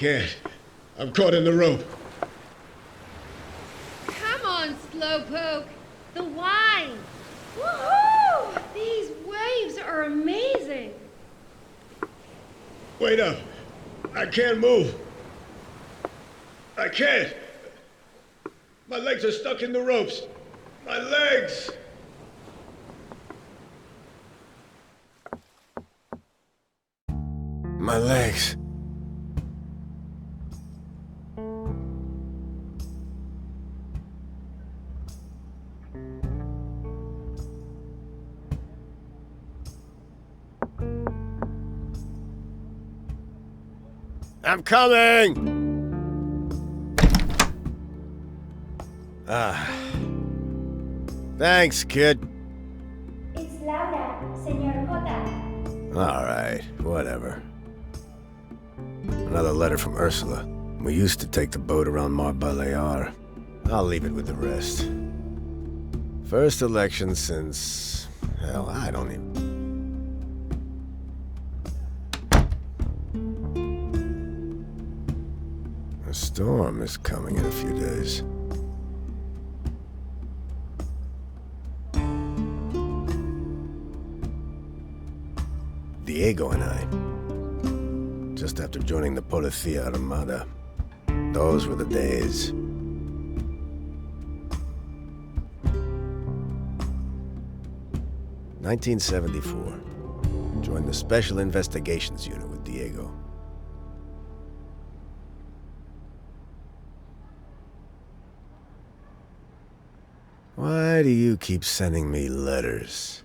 can't. I'm caught in the rope. Come on, Slowpoke. The wine. Woohoo! These waves are amazing. Wait up. I can't move. I can't. My legs are stuck in the ropes. My legs! My legs. I'm coming! Thanks, kid. It's Laura, Señor Jota. All right, whatever. Another letter from Ursula. We used to take the boat around Mar Balear. I'll leave it with the rest. First election since... hell, I don't even... A storm is coming in a few days. Diego and I, just after joining the Policía Armada. Those were the days. (1974). Joined the Special Investigations Unit with Diego. Why do you keep sending me letters?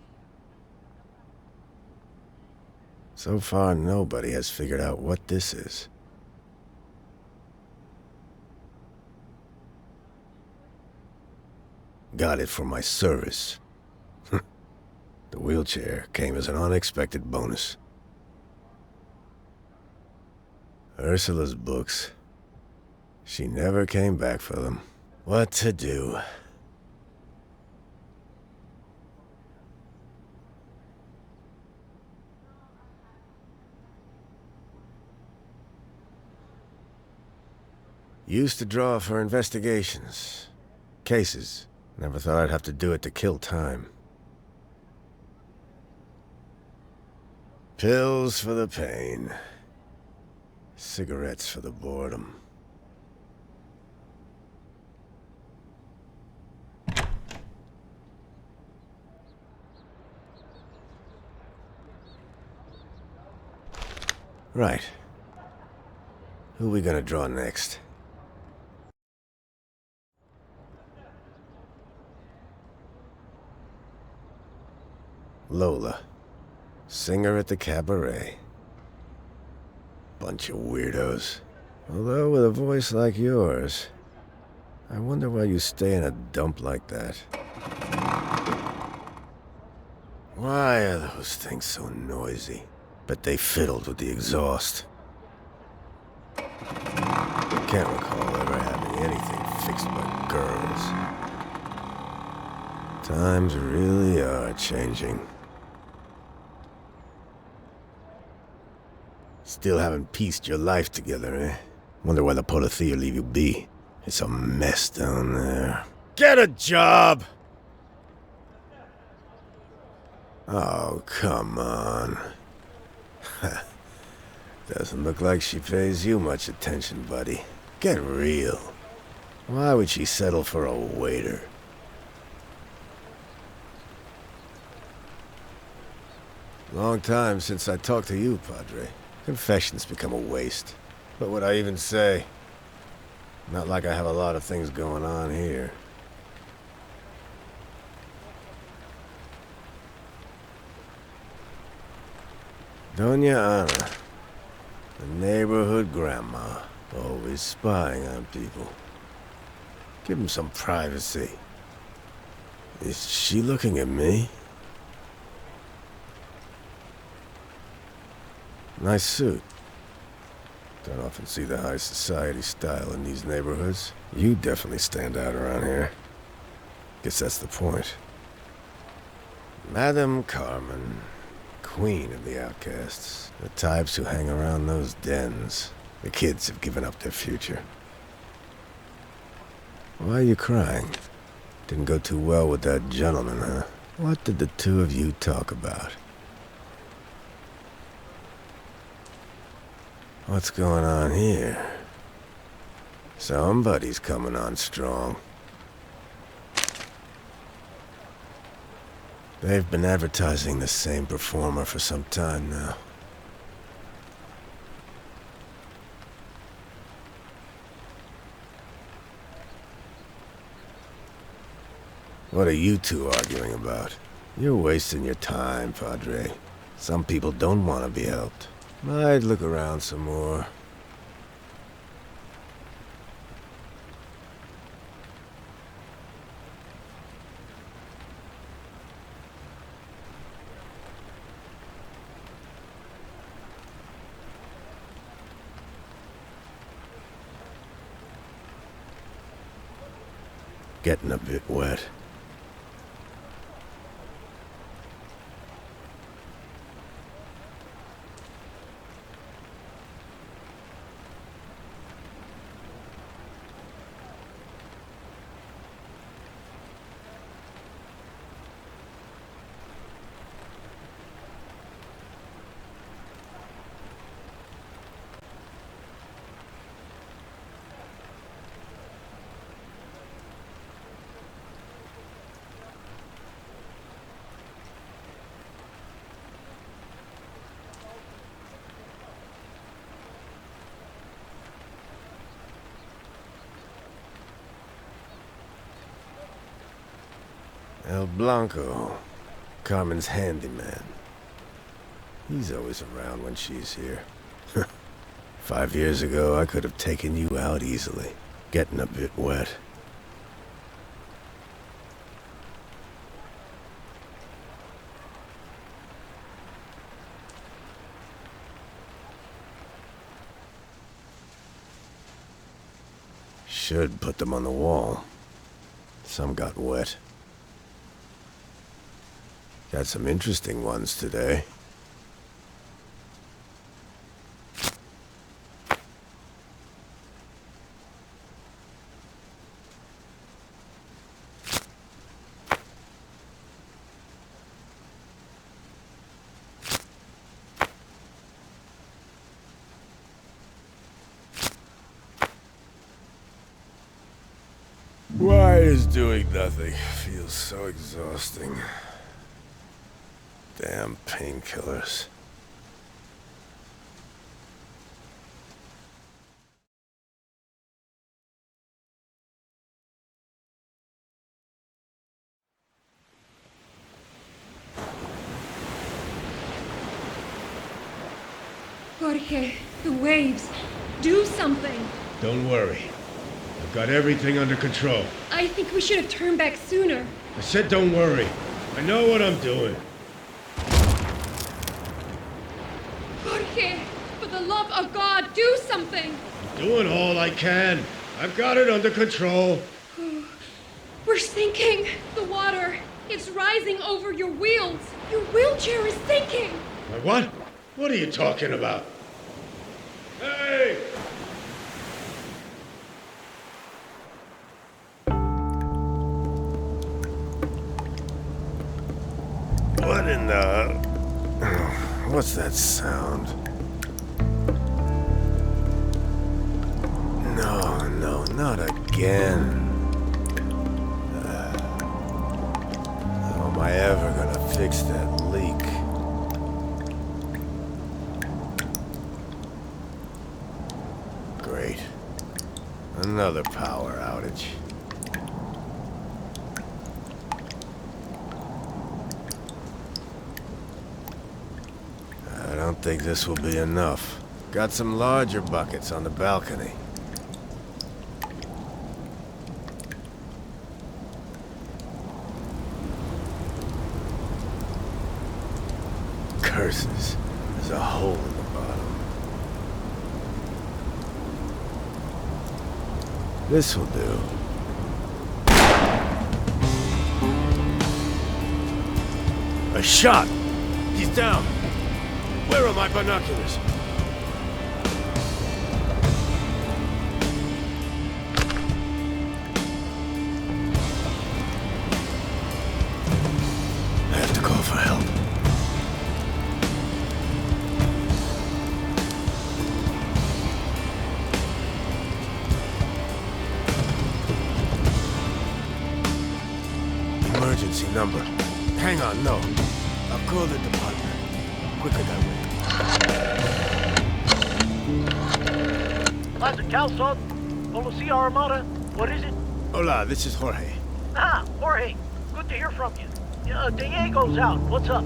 So far, nobody has figured out what this is. Got it for my service. The wheelchair came as an unexpected bonus. Ursula's books. She never came back for them. What to do? Used to draw for investigations. Cases. Never thought I'd have to do it to kill time. Pills for the pain. Cigarettes for the boredom. Right. Who are we gonna draw next? Lola. Singer at the cabaret. Bunch of weirdos. Although with a voice like yours, I wonder why you stay in a dump like that. Why are those things so noisy? Bet they fiddled with the exhaust. Can't recall ever having anything fixed by girls. Times really are changing. Still haven't pieced your life together, eh? Wonder why the Policía leave you be. It's a mess down there. Get a job! Oh, come on. Doesn't look like she pays you much attention, buddy. Get real. Why would she settle for a waiter? Long time since I talked to you, Padre. Confessions become a waste. What would I even say? Not like I have a lot of things going on here. Doña Ana, the neighborhood grandma, always spying on people. Give them some privacy. Is she looking at me? Nice suit. Don't often see the high society style in these neighborhoods. You definitely stand out around here. Guess that's the point. Madame Carmen, queen of the outcasts. The types who hang around those dens. The kids have given up their future. Why are you crying? Didn't go too well with that gentleman, huh? What did the two of you talk about? What's going on here? Somebody's coming on strong. They've been advertising the same performer for some time now. What are you two arguing about? You're wasting your time, Padre. Some people don't want to be helped. I'd look around some more. Getting a bit wet. El Blanco, Carmen's handyman. He's always around when she's here. 5 years ago, I could have taken you out easily. Getting a bit wet. Should put them on the wall. Some got wet. Got some interesting ones today. Why is doing nothing? Feels so exhausting. Damn painkillers. Jorge, the waves. Do something. Don't worry. I've got everything under control. I think we should have turned back sooner. I said don't worry. I know what I'm doing. Jorge, for the love of God, do something. I'm doing all I can. I've got it under control. We're sinking. The water. It's rising over your wheels. Your wheelchair is sinking. My what? What are you talking about? Hey! What in the... What's that sound? No, not again. How am I ever gonna fix that leak? Great. Another power outage. I don't think this will be enough. Got some larger buckets on the balcony. Curses. There's a hole in the bottom. This will do. A shot! He's down! Where are my binoculars? emergency number. Hang on, no. I'll call the department. Quicker that way. Plaza Calzone, Policia Armada, what is it? Hola, this is Jorge. Ah, Jorge, good to hear from you. Diego's out, what's up?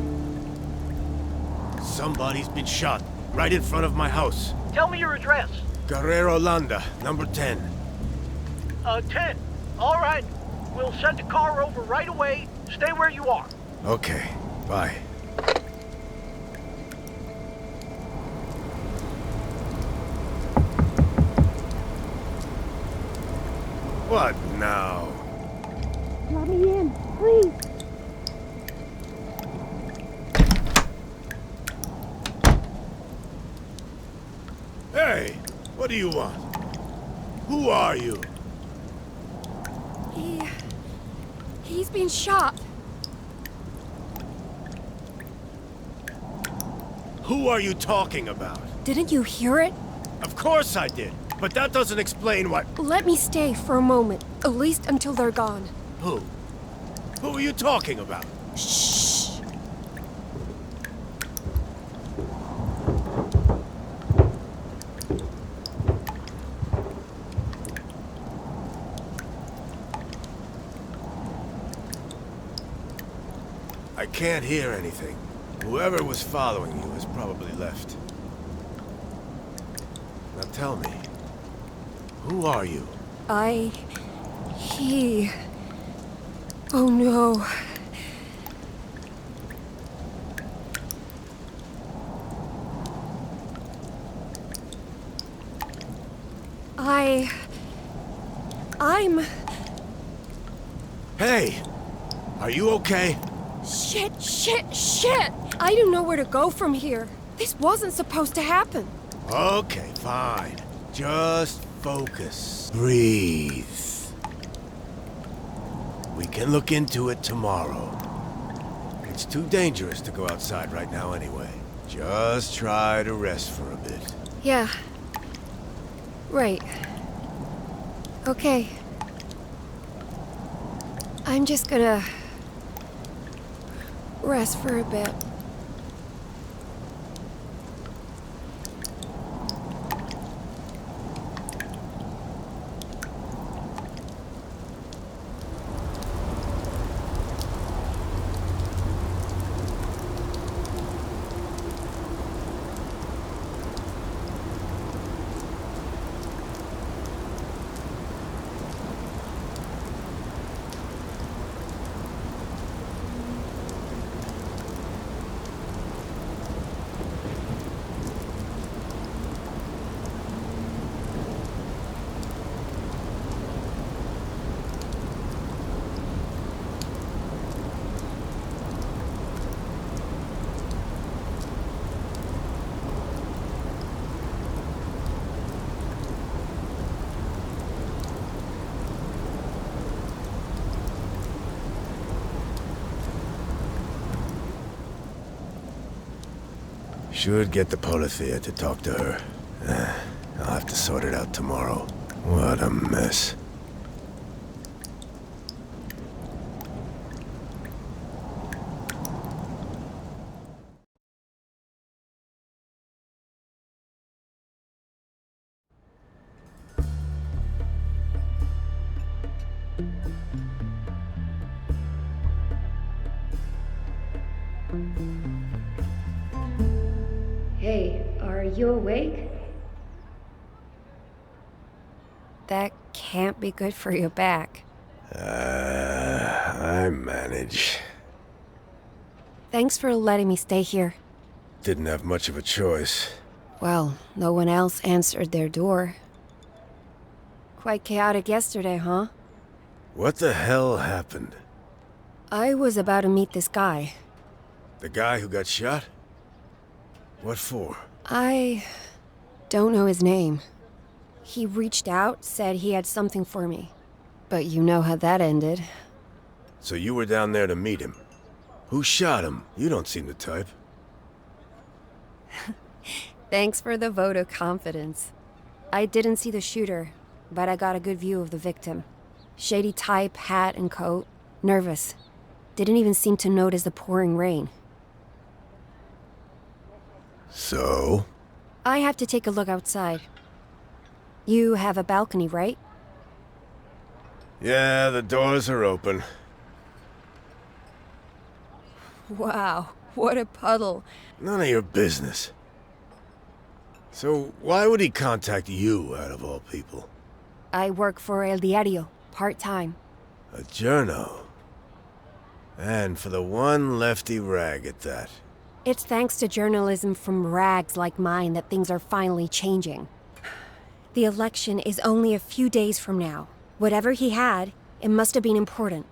Somebody's been shot, right in front of my house. Tell me your address. Guerrero Landa, number 10. 10. All right, we'll send a car over right away. Stay where you are. Okay, bye. What now? Let me in, please. Hey, what do you want? Who are you? He's been shot. Who are you talking about? Didn't you hear it? Of course I did, but that doesn't explain what... Let me stay for a moment, at least until they're gone. Who? Who are you talking about? Shh. I can't hear anything. Whoever was following you has probably left. Now tell me, who are you? Oh no. I'm... Hey! Are you okay? Shit! I don't know where to go from here. This wasn't supposed to happen. Okay, fine. Just focus. Breathe. We can look into it tomorrow. It's too dangerous to go outside right now anyway. Just try to rest for a bit. Yeah. Right. Okay. I'm just gonna... rest for a bit. Should get the Policia to talk to her. I'll have to sort it out tomorrow. What a mess. Hey, are you awake? That can't be good for your back. I manage. Thanks for letting me stay here. Didn't have much of a choice. Well, no one else answered their door. Quite chaotic yesterday, huh? What the hell happened? I was about to meet this guy. The guy who got shot? What for? I don't know his name. He reached out, said he had something for me. But you know how that ended. So you were down there to meet him. Who shot him? You don't seem the type. Thanks for the vote of confidence. I didn't see the shooter, but I got a good view of the victim. Shady type, hat and coat. Nervous. Didn't even seem to notice the pouring rain. So? I have to take a look outside. You have a balcony, right? Yeah, the doors are open. Wow, what a puddle. None of your business. So, why would he contact you, out of all people? I work for El Diario, part-time. A journo. And for the one lefty rag at that. It's thanks to journalism from rags like mine that things are finally changing. The election is only a few days from now. Whatever he had, it must have been important.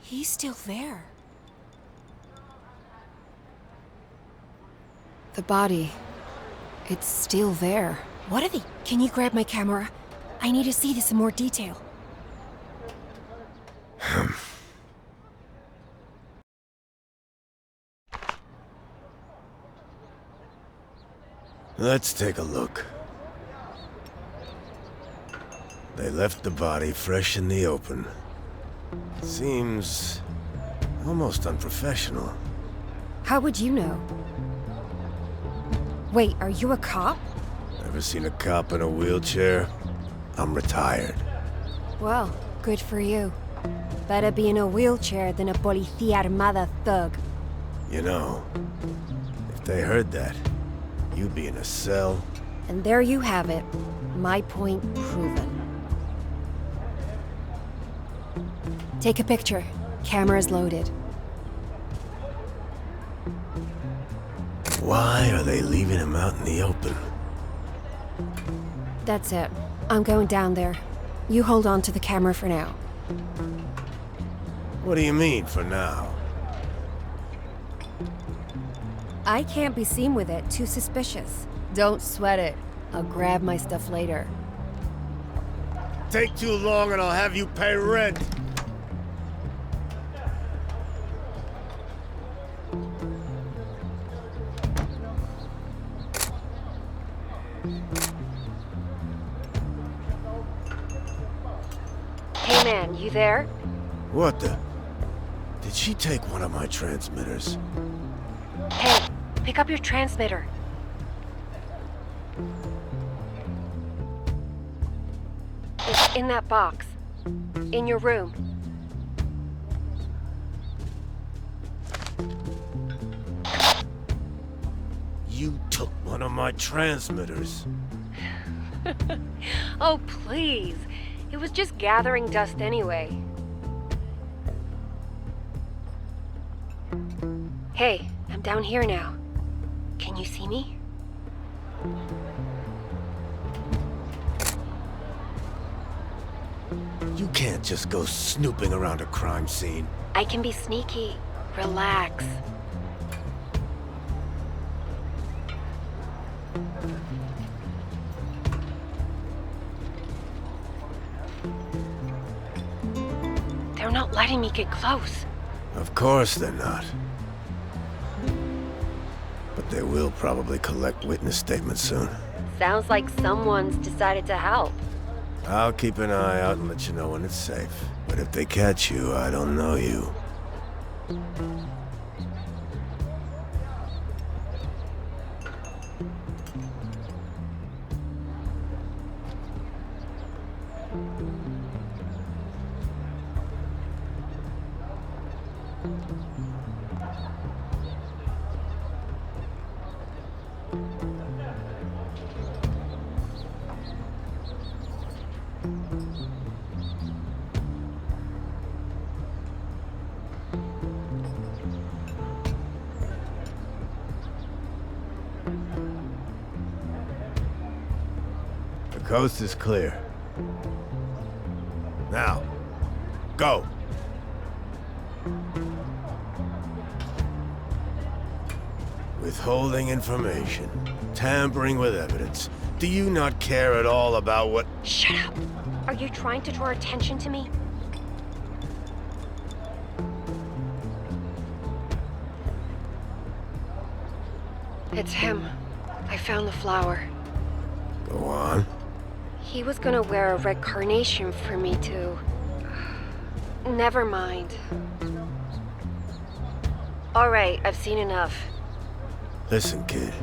He's still there. The body. It's still there. What are they? Can you grab my camera? I need to see this in more detail. Let's take a look. They left the body fresh in the open. Seems almost unprofessional. How would you know? Wait, are you a cop? Ever seen a cop in a wheelchair? I'm retired. Well, good for you. Better be in a wheelchair than a policía armada thug. You know, if they heard that, you'd be in a cell. And there you have it. My point proven. Take a picture. Camera's loaded. Why are they leaving him out in the open? That's it. I'm going down there. You hold on to the camera for now. What do you mean, for now? I can't be seen with it. Too suspicious. Don't sweat it. I'll grab my stuff later. Take too long and I'll have you pay rent. Hey man, you there? What the? Did she take one of my transmitters? Hey, pick up your transmitter. It's in that box. In your room. You took one of my transmitters. Oh, please. It was just gathering dust anyway. Hey, I'm down here now. Can you see me? You can't just go snooping around a crime scene. I can be sneaky. Relax. They're not letting me get close. Of course they're not. But they will probably collect witness statements soon. Sounds like someone's decided to help. I'll keep an eye out and let you know when it's safe. But if they catch you, I don't know you. The coast is clear. Now, go! Withholding information, tampering with evidence. Do you not care at all about what— Shut up! Are you trying to draw attention to me? It's him. I found the flower. Go on. He was gonna wear a red carnation for me to... Never mind. Alright, I've seen enough. Listen, kid.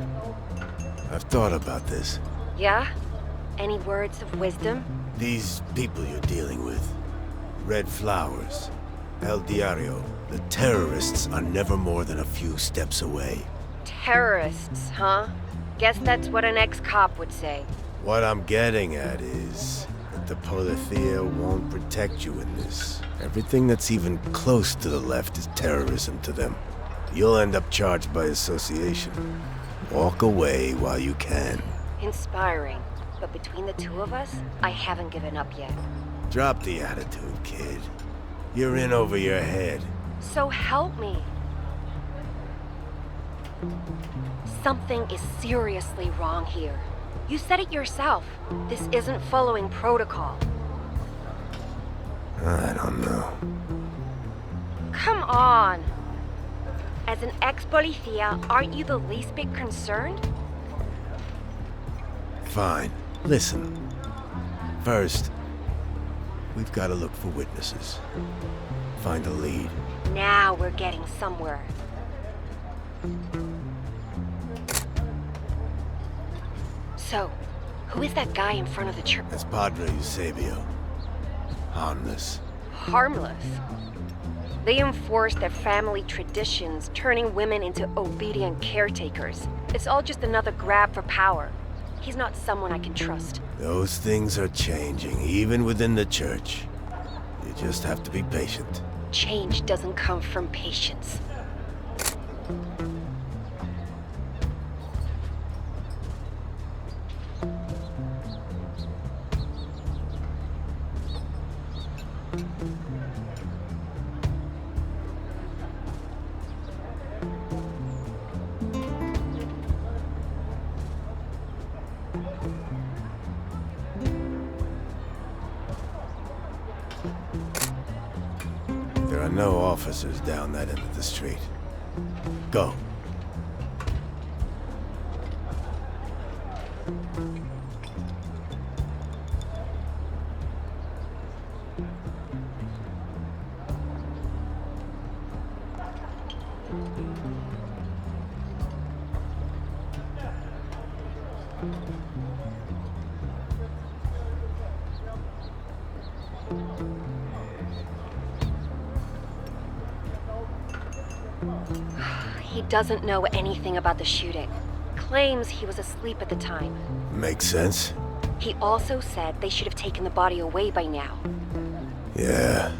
I've thought about this. Yeah? Any words of wisdom? These people you're dealing with. Red Flowers. El Diario. The terrorists are never more than a few steps away. Terrorists, huh? Guess that's what an ex-cop would say. What I'm getting at is that the Policía won't protect you in this. Everything that's even close to the left is terrorism to them. You'll end up charged by association. Walk away while you can. Inspiring. But between the two of us, I haven't given up yet. Drop the attitude, kid. You're in over your head. So help me. Something is seriously wrong here. You said it yourself. This isn't following protocol. I don't know. Come on. As an ex-policía, aren't you the least bit concerned? Fine. Listen. First, we've got to look for witnesses. Find a lead. Now we're getting somewhere. So, who is that guy in front of the church? That's Padre Eusebio. Harmless. Harmless. They enforce their family traditions, turning women into obedient caretakers. It's all just another grab for power. He's not someone I can trust. Those things are changing, even within the church. You just have to be patient. Change doesn't come from patience. There are no officers down that end of the street. Go. He doesn't know anything about the shooting. Claims he was asleep at the time. Makes sense. He also said they should have taken the body away by now. Yeah.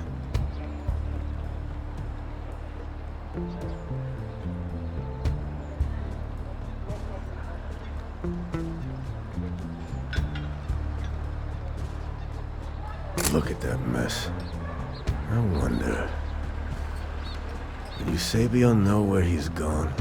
Look at that mess. I wonder... Did Eusebio know where he's gone?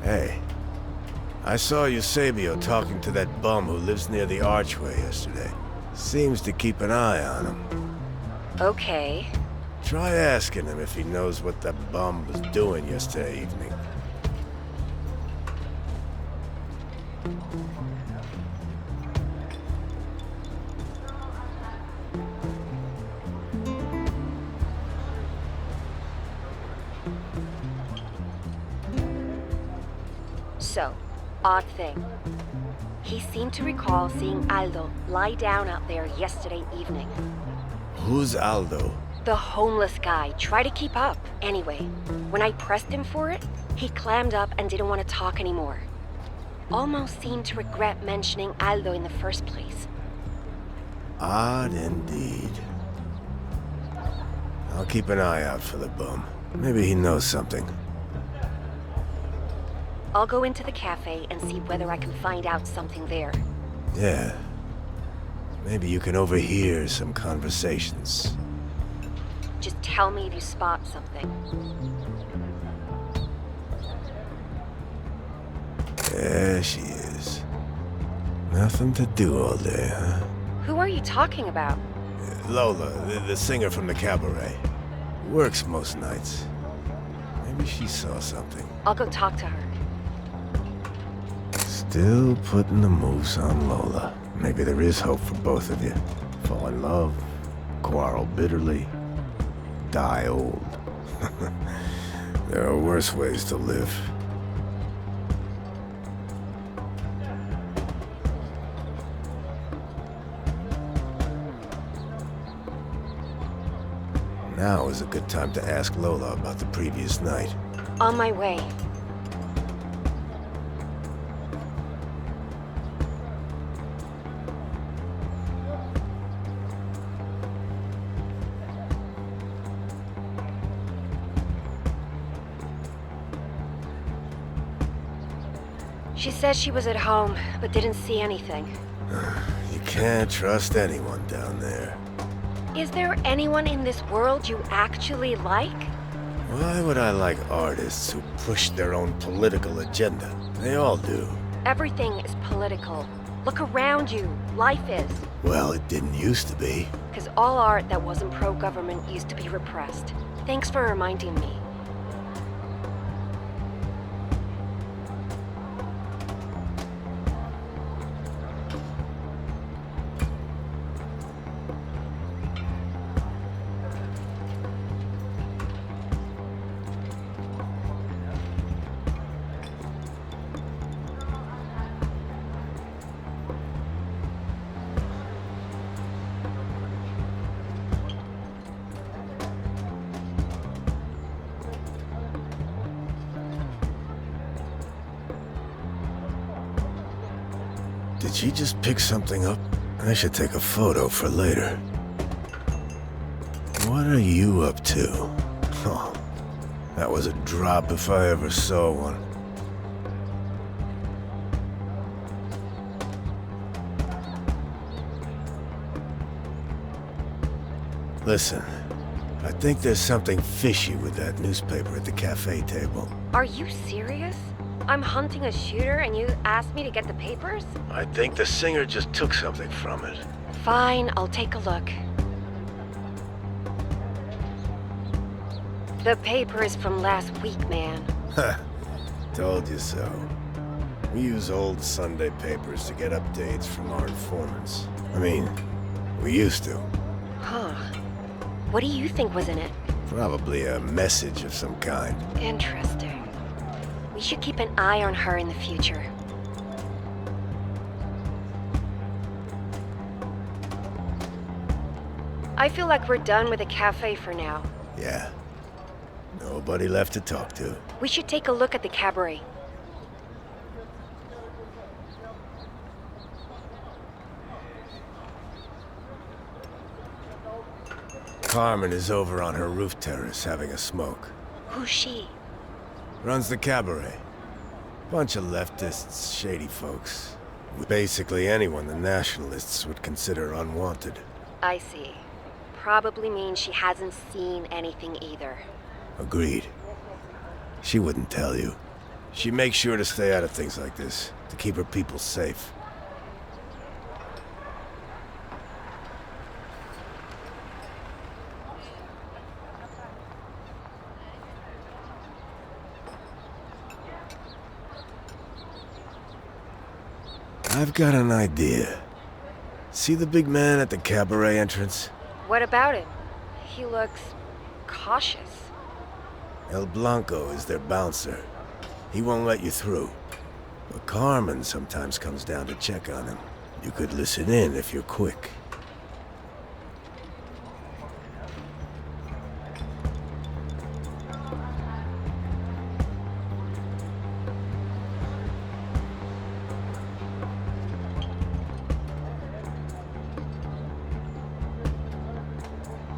Hey, I saw Eusebio talking to that bum who lives near the archway yesterday. Seems to keep an eye on him. Okay. Try asking him if he knows what that bum was doing yesterday evening. So, odd thing. He seemed to recall seeing Aldo lie down out there yesterday evening. Who's Aldo? The homeless guy tried to keep up. Anyway, when I pressed him for it, he clammed up and didn't want to talk anymore. Almost seemed to regret mentioning Aldo in the first place. Odd indeed. I'll keep an eye out for the bum. Maybe he knows something. I'll go into the cafe and see whether I can find out something there. Yeah. Maybe you can overhear some conversations. Just tell me if you spot something. There she is. Nothing to do all day, huh? Who are you talking about? Lola, the singer from the cabaret. Works most nights. Maybe she saw something. I'll go talk to her. Still putting the moves on Lola. Maybe there is hope for both of you. Fall in love, quarrel bitterly, die old. There are worse ways to live. Now is a good time to ask Lola about the previous night. On my way. She said she was at home, but didn't see anything. You can't trust anyone down there. Is there anyone in this world you actually like? Why would I like artists who push their own political agenda? They all do. Everything is political. Look around you. Life is. Well, it didn't used to be. Because all art that wasn't pro-government used to be repressed. Thanks for reminding me. Did she just pick something up? I should take a photo for later. What are you up to? Oh, that was a drop if I ever saw one. Listen, I think there's something fishy with that newspaper at the cafe table. Are you serious? I'm hunting a shooter and you asked me to get the papers? I think the singer just took something from it. Fine, I'll take a look. The paper is from last week, man. Told you so. We use old Sunday papers to get updates from our informants. I mean, we used to. Huh. What do you think was in it? Probably a message of some kind. Interesting. We should keep an eye on her in the future. I feel like we're done with the cafe for now. Yeah. Nobody left to talk to. We should take a look at the cabaret. Carmen is over on her roof terrace having a smoke. Who's she? Runs the cabaret. Bunch of leftists, shady folks. Basically anyone the nationalists would consider unwanted. I see. Probably means she hasn't seen anything either. Agreed. She wouldn't tell you. She makes sure to stay out of things like this, to keep her people safe. I've got an idea. See the big man at the cabaret entrance? What about him? He looks cautious. El Blanco is their bouncer. He won't let you through. But Carmen sometimes comes down to check on him. You could listen in if you're quick.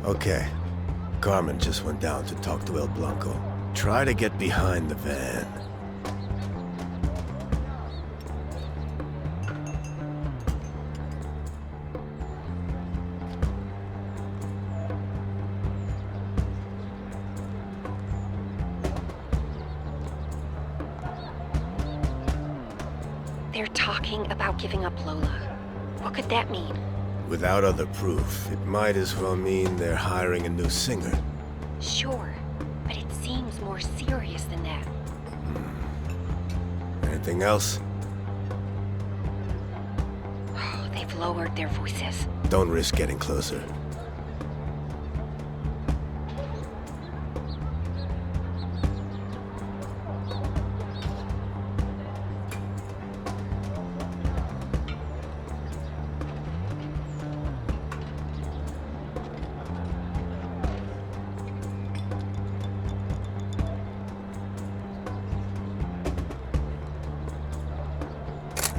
Okay. Carmen just went down to talk to El Blanco. Try to get behind the van. They're talking about giving up Lola. What could that mean? Without other proof, it might as well mean they're hiring a new singer. Sure, but it seems more serious than that. Anything else? lowered their voices. Don't risk getting closer.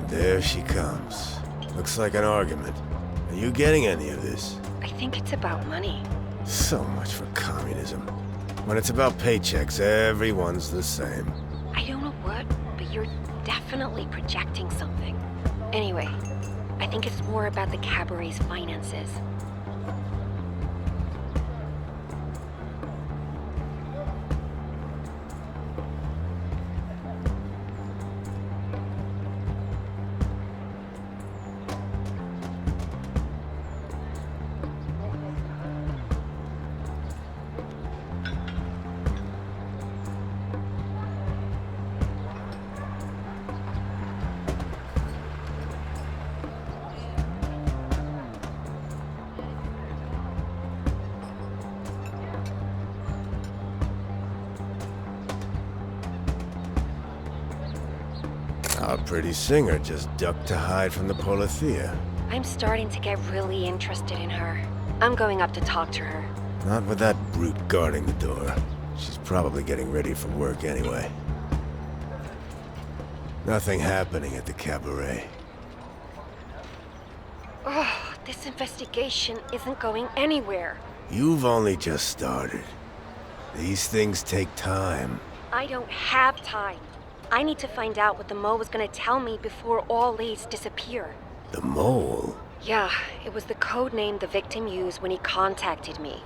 There she comes. Looks like an argument. Are you getting any of this? I think it's about money. So much for communism. When it's about paychecks, everyone's the same. I don't know what, but you're definitely projecting something. Anyway, I think it's more about the cabaret's finances. Our pretty singer just ducked to hide from the Polithea. I'm starting to get really interested in her. I'm going up to talk to her. Not with that brute guarding the door. She's probably getting ready for work anyway. Nothing happening at the cabaret. Oh, this investigation isn't going anywhere. You've only just started. These things take time. I don't have time. I need to find out what the mole was gonna tell me before all leads disappear. The mole? Yeah, it was the code name the victim used when he contacted me.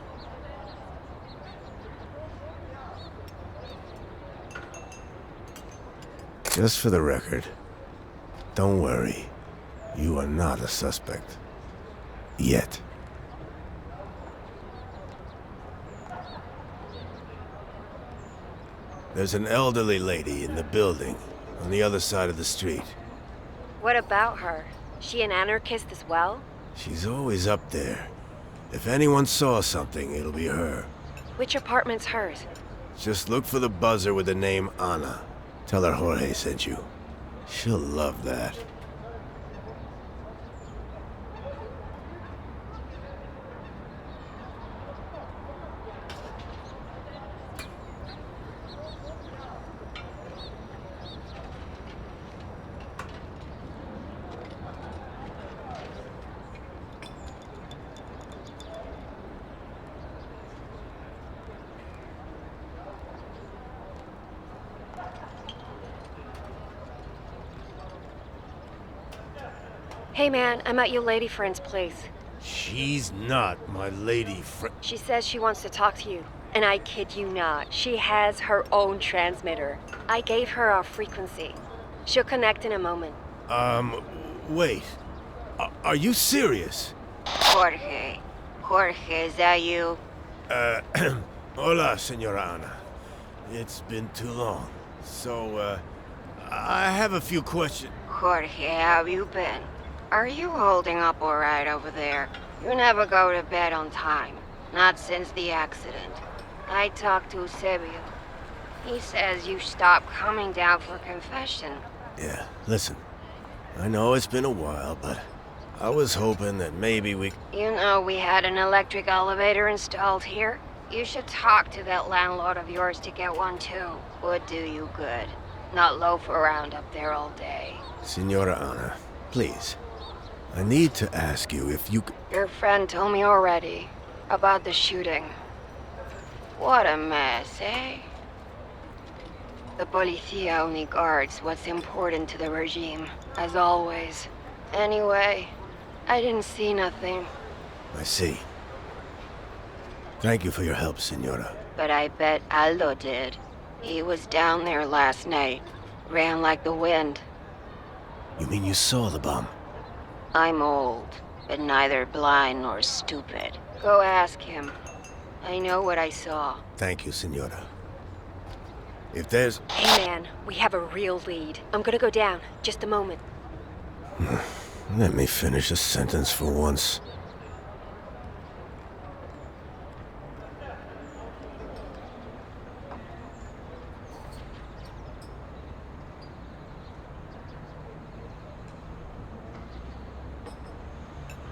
Just for the record, don't worry. You are not a suspect. Yet. There's an elderly lady in the building, on the other side of the street. What about her? She an anarchist as well? She's always up there. If anyone saw something, it'll be her. Which apartment's hers? Just look for the buzzer with the name Ana. Tell her Jorge sent you. She'll love that. Hey man, I'm at your lady friend's place. She's not my lady friend. She says she wants to talk to you. And I kid you not, she has her own transmitter. I gave her our frequency. She'll connect in a moment. Wait. Are you serious? Jorge. Jorge, is that you? Hola, Senora Ana. It's been too long. So, I have a few questions. Jorge, how have you been? Are you holding up all right over there? You never go to bed on time. Not since the accident. I talked to Eusebio. He says you stopped coming down for confession. Yeah, listen. I know it's been a while, but I was hoping that maybe we... You know we had an electric elevator installed here? You should talk to that landlord of yours to get one too. Would do you good. Not loaf around up there all day. Senora Ana, please. I need to ask you if you... Your friend told me already about the shooting. What a mess, eh? The Policia only guards what's important to the regime, as always. Anyway, I didn't see nothing. I see. Thank you for your help, Senora. But I bet Aldo did. He was down there last night. Ran like the wind. You mean you saw the bomb? I'm old, but neither blind nor stupid. Go ask him. I know what I saw. Thank you, Senora. If there's... Hey man, we have a real lead. I'm gonna go down. Just a moment. Let me finish a sentence for once.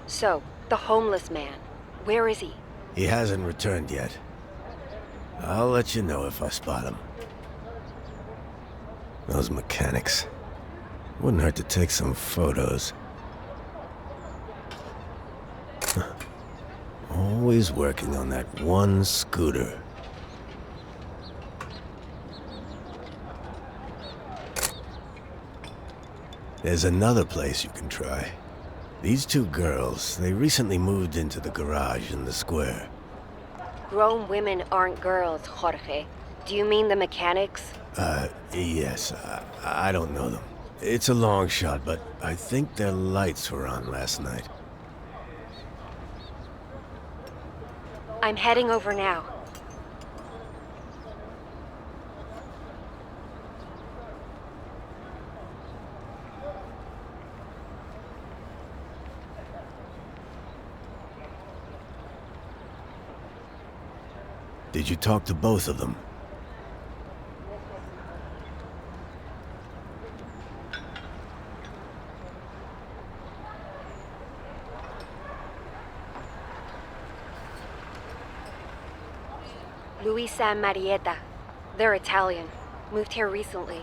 So, the homeless man. Where is he? He hasn't returned yet. I'll let you know if I spot him. Those mechanics. Wouldn't hurt to take some photos. Always working on that one scooter. There's another place you can try. These two girls, they recently moved into the garage in the square. Grown women aren't girls, Jorge. Do you mean the mechanics? Yes. I don't know them. It's a long shot, but I think their lights were on last night. I'm heading over now. Did you talk to both of them? Luisa and Marietta. They're Italian. Moved here recently.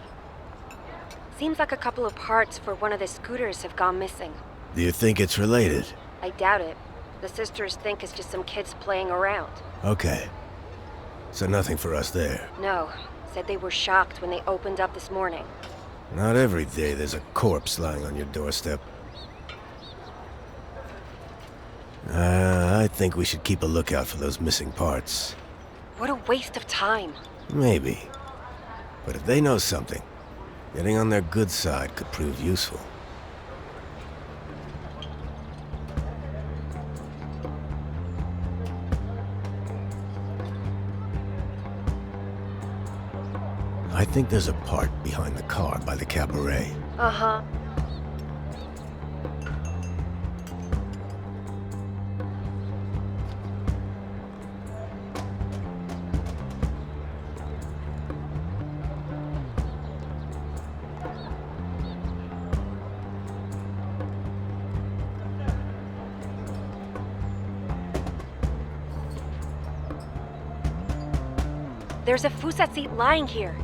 Seems like a couple of parts for one of the scooters have gone missing. Do you think it's related? I doubt it. The sisters think it's just some kids playing around. Okay. So nothing for us there. No. Said they were shocked when they opened up this morning. Not every day there's a corpse lying on your doorstep. I think we should keep a lookout for those missing parts. What a waste of time. Maybe. But if they know something, getting on their good side could prove useful. I think there's a part behind the car by the cabaret. Uh-huh. There's a Fusa seat lying here.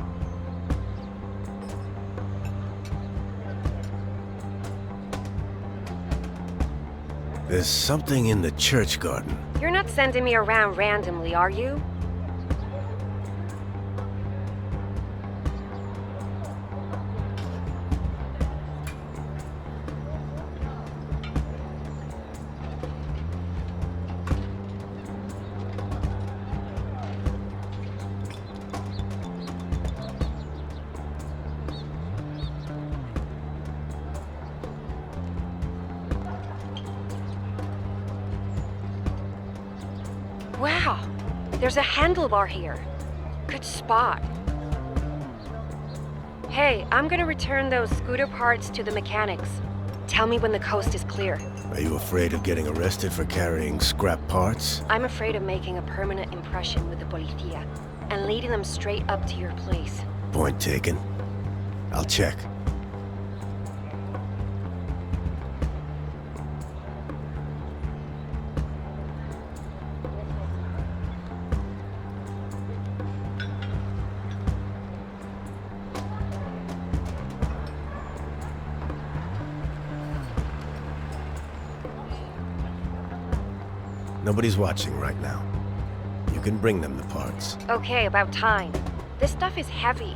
There's something in the church garden. You're not sending me around randomly, are you? Wow, there's a handlebar here. Good spot. Hey, I'm gonna return those scooter parts to the mechanics. Tell me when the coast is clear. Are you afraid of getting arrested for carrying scrap parts? I'm afraid of making a permanent impression with the policía and leading them straight up to your place. Point taken. I'll check. Nobody's watching right now. You can bring them the parts. Okay, about time. This stuff is heavy.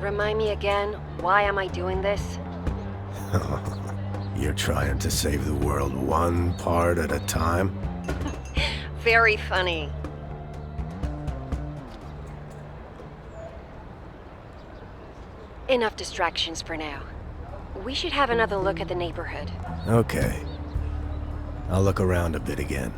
Remind me again, why am I doing this? You're trying to save the world one part at a time? Very funny. Enough distractions for now. We should have another look at the neighborhood. Okay. I'll look around a bit again.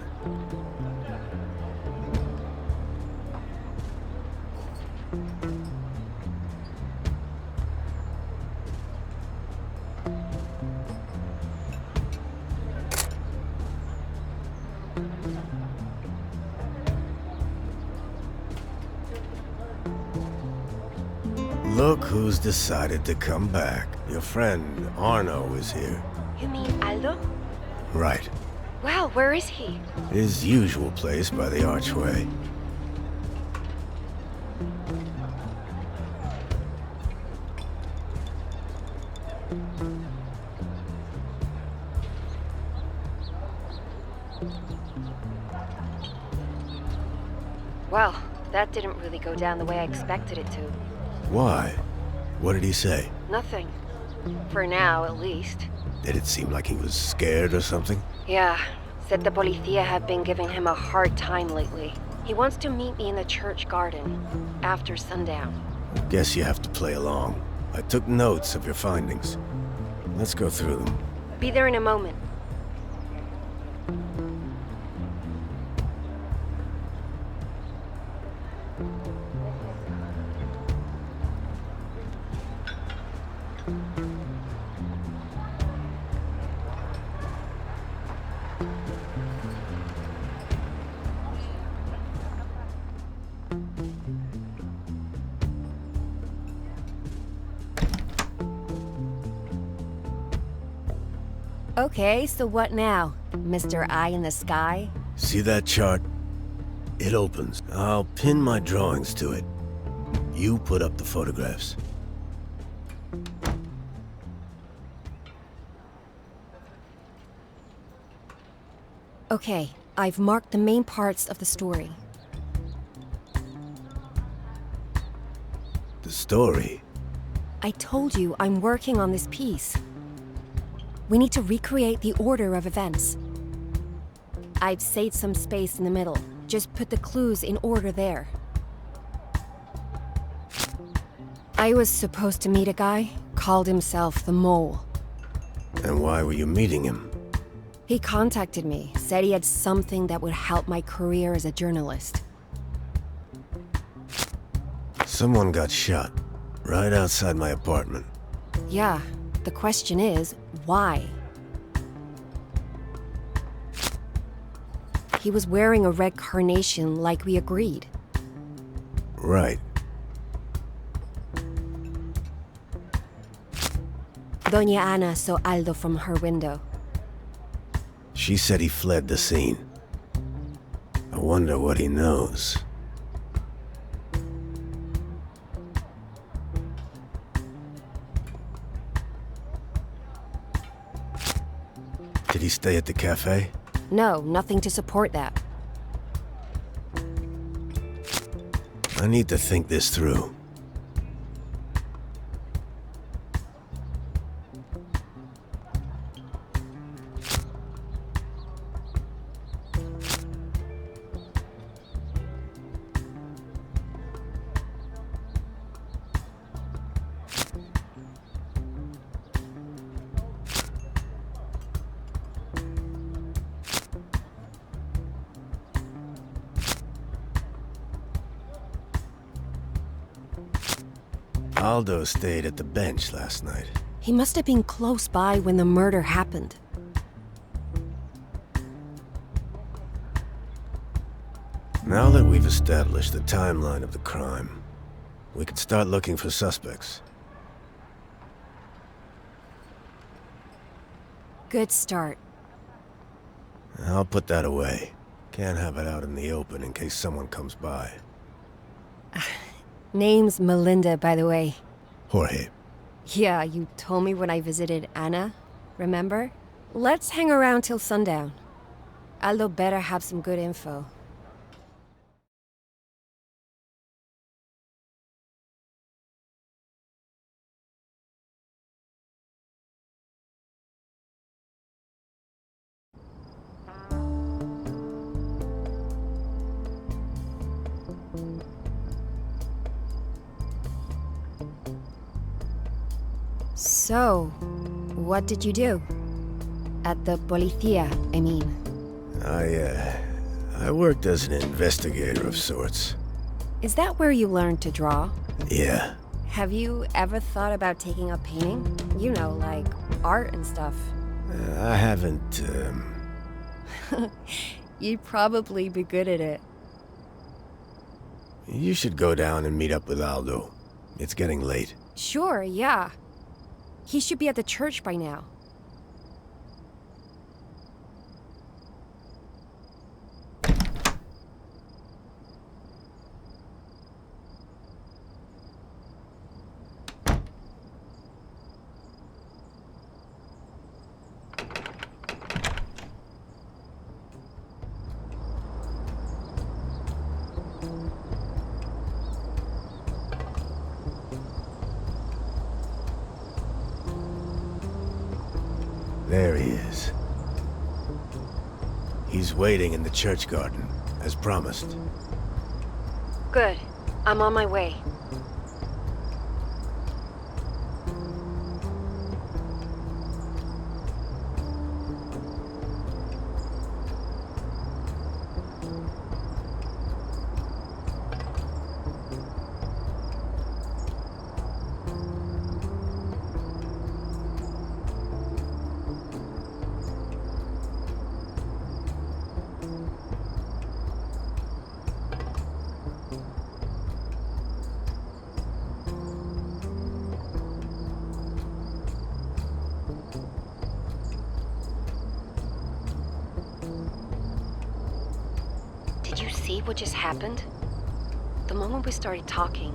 Look who's decided to come back. Your friend Arno is here. You mean Aldo? Right. Wow, where is he? His usual place by the archway. Well, that didn't really go down the way I expected it to. Why? What did he say? Nothing. For now, at least. Did it seem like he was scared or something? Yeah, said the policia have been giving him a hard time lately. He wants to meet me in the church garden, after sundown. Guess you have to play along. I took notes of your findings. Let's go through them. Be there in a moment. Okay, so what now, Mr. Eye in the Sky? See that chart? It opens. I'll pin my drawings to it. You put up the photographs. Okay, I've marked the main parts of the story. The story? I told you I'm working on this piece. We need to recreate the order of events. I've saved some space in the middle. Just put the clues in order there. I was supposed to meet a guy, called himself the Mole. And why were you meeting him? He contacted me, said he had something that would help my career as a journalist. Someone got shot, right outside my apartment. Yeah, the question is, why? He was wearing a red carnation like we agreed. Right. Doña Ana saw Aldo from her window. She said he fled the scene. I wonder what he knows. Did he stay at the cafe? No, nothing to support that. I need to think this through. Aldo stayed at the bench last night. He must have been close by when the murder happened. Now that we've established the timeline of the crime, we can start looking for suspects. Good start. I'll put that away. Can't have it out in the open in case someone comes by. Name's Melinda, by the way. Jorge. Yeah, you told me when I visited Anna, remember? Let's hang around till sundown. Aldo better have some good info. So, what did you do? At the policía, I mean. I worked as an investigator of sorts. Is that where you learned to draw? Yeah. Have you ever thought about taking up painting? You know, like art and stuff. I haven't, You'd probably be good at it. You should go down and meet up with Aldo. It's getting late. Sure, yeah. He should be at the church by now. There he is. He's waiting in the church garden, as promised. Good. I'm on my way. Did you see what just happened? The moment we started talking,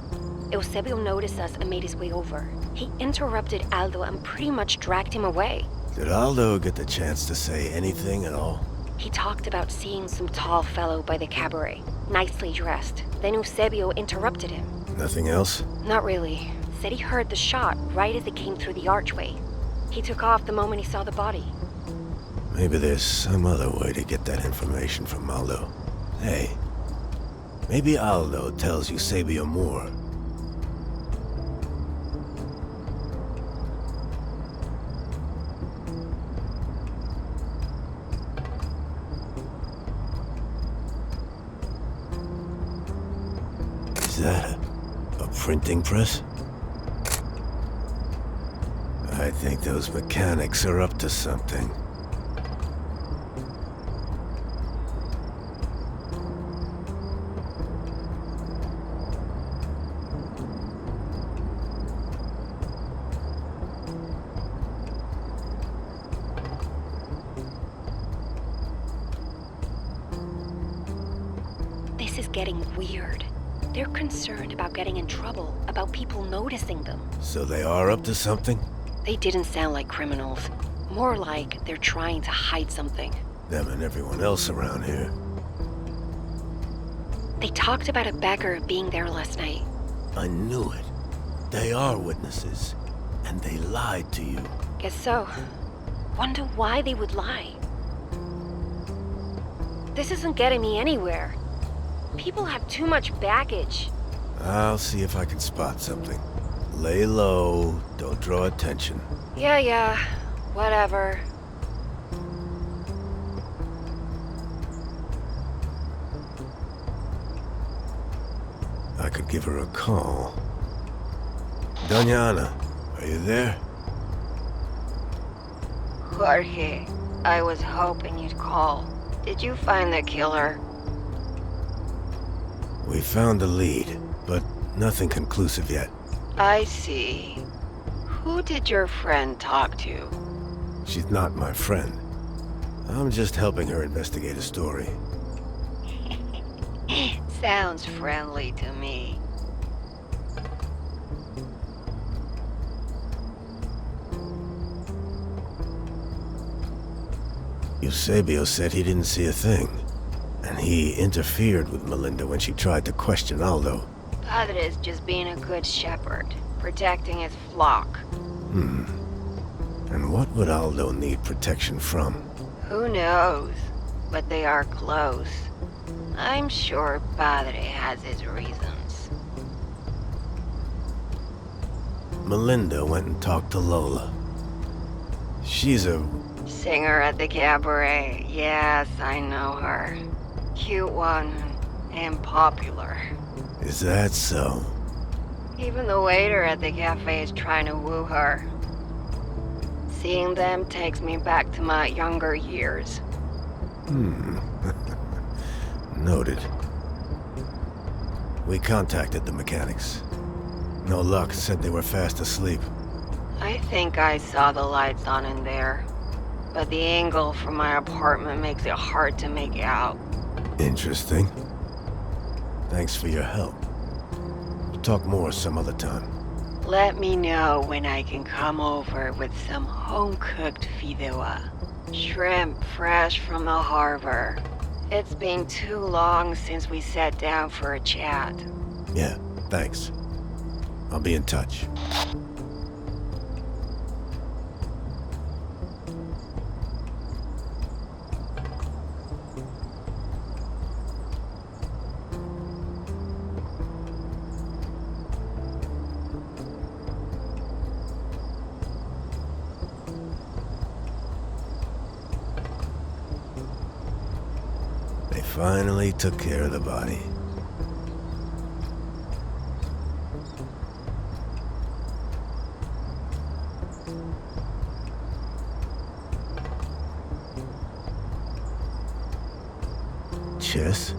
Eusebio noticed us and made his way over. He interrupted Aldo and pretty much dragged him away. Did Aldo get the chance to say anything at all? He talked about seeing some tall fellow by the cabaret, nicely dressed. Then Eusebio interrupted him. Nothing else? Not really. Said he heard the shot right as it came through the archway. He took off the moment he saw the body. Maybe there's some other way to get that information from Aldo. Hey, maybe Aldo tells Eusebio more. Is that a printing press? I think those mechanics are up to something. This is getting weird. They're concerned about getting in trouble, about people noticing them. So they are up to something? They didn't sound like criminals. More like they're trying to hide something. Them and everyone else around here. They talked about a beggar being there last night. I knew it. They are witnesses. And they lied to you. Guess so. Wonder why they would lie. This isn't getting me anywhere. People have too much baggage. I'll see if I can spot something. Lay low, don't draw attention. Yeah, whatever. I could give her a call. Doña Ana, are you there? Jorge, I was hoping you'd call. Did you find the killer? We found a lead, but nothing conclusive yet. I see. Who did your friend talk to? She's not my friend. I'm just helping her investigate a story. Sounds friendly to me. Eusebio said he didn't see a thing. And he interfered with Melinda when she tried to question Aldo. Padre's just being a good shepherd, protecting his flock. And what would Aldo need protection from? Who knows? But they are close. I'm sure Padre has his reasons. Melinda went and talked to Lola. She's a... Singer at the cabaret. Yes, I know her. Cute one. And popular. Is that so? Even the waiter at the cafe is trying to woo her. Seeing them takes me back to my younger years. Noted. We contacted the mechanics. No luck, said they were fast asleep. I think I saw the lights on in there. But the angle from my apartment makes it hard to make out. Interesting. Thanks for your help. We'll talk more some other time. Let me know when I can come over with some home-cooked fideuà. Shrimp fresh from the harbor. It's been too long since we sat down for a chat. Yeah, thanks. I'll be in touch. They finally took care of the body. Chess?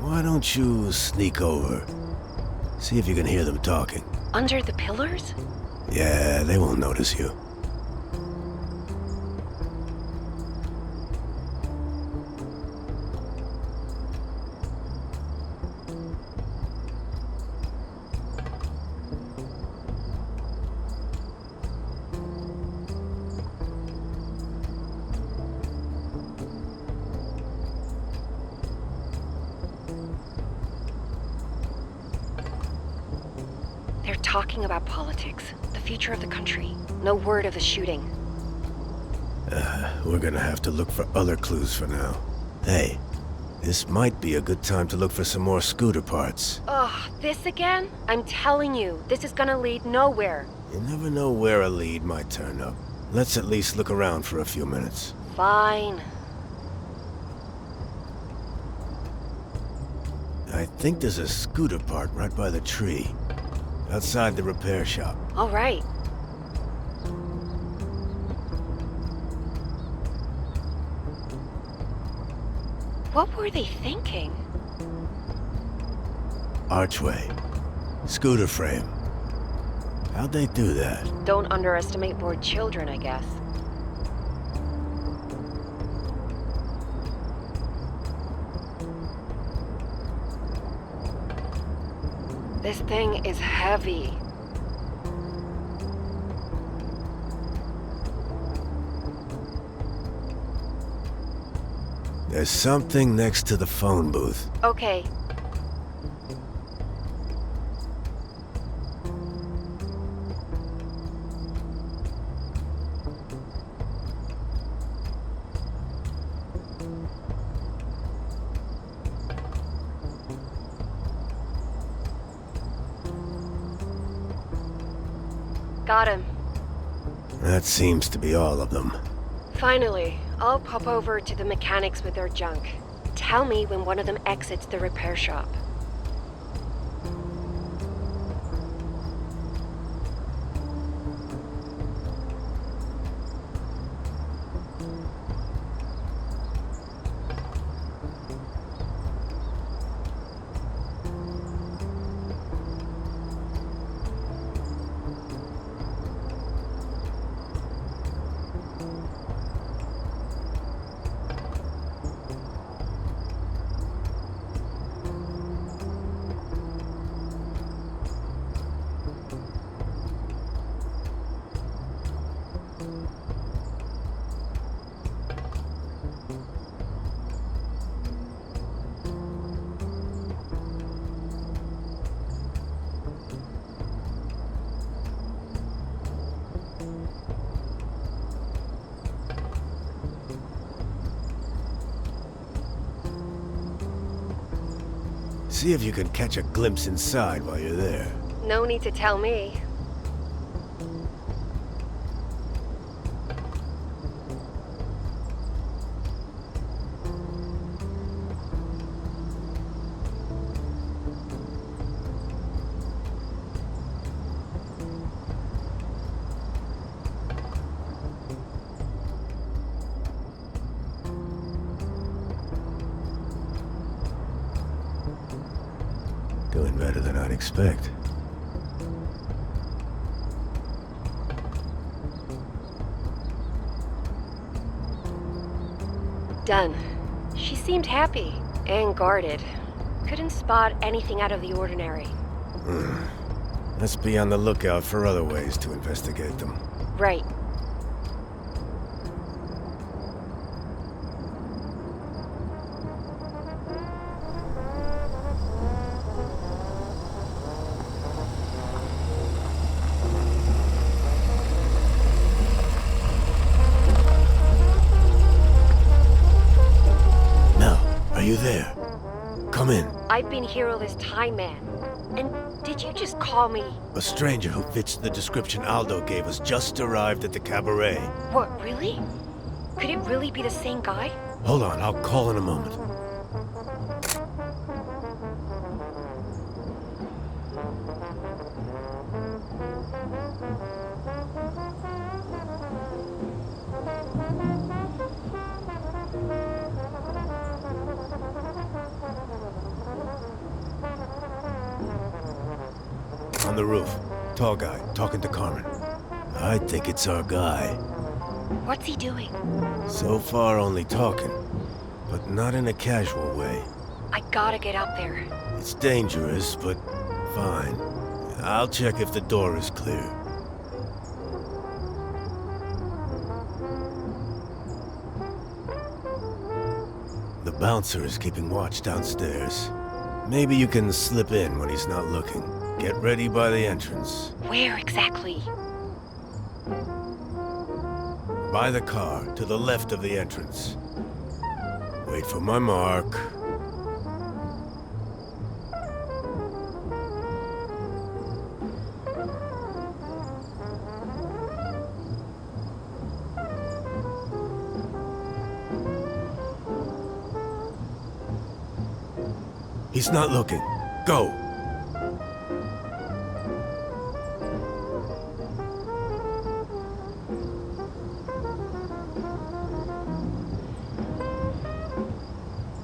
Why don't you sneak over? See if you can hear them talking. Under the pillars? Yeah, they won't notice you. They're talking about politics, the future of the country. No word of the shooting. We're gonna have to look for other clues for now. Hey, this might be a good time to look for some more scooter parts. Ugh, this again? I'm telling you, this is gonna lead nowhere. You never know where a lead might turn up. Let's at least look around for a few minutes. Fine. I think there's a scooter part right by the tree. Outside the repair shop. All right. What were they thinking? Archway. Scooter frame. How'd they do that? Don't underestimate bored children, I guess. This thing is heavy. There's something next to the phone booth. Okay. Got him. That seems to be all of them. Finally, I'll pop over to the mechanics with their junk. Tell me when one of them exits the repair shop. See if you can catch a glimpse inside while you're there. No need to tell me. Doing better than I'd expect. Done. She seemed happy and guarded. Couldn't spot anything out of the ordinary. Let's be on the lookout for other ways to investigate them. Right. Are you there? Come in. I've been here all this time, man. And did you just call me? A stranger who fits the description Aldo gave us just arrived at the cabaret. What, really? Could it really be the same guy? Hold on, I'll call in a moment. On the roof. Tall guy, talking to Carmen. I think it's our guy. What's he doing? So far, only talking. But not in a casual way. I gotta get up there. It's dangerous, but fine. I'll check if the door is clear. The bouncer is keeping watch downstairs. Maybe you can slip in when he's not looking. Get ready by the entrance. Where exactly? By the car, to the left of the entrance. Wait for my mark. He's not looking. Go!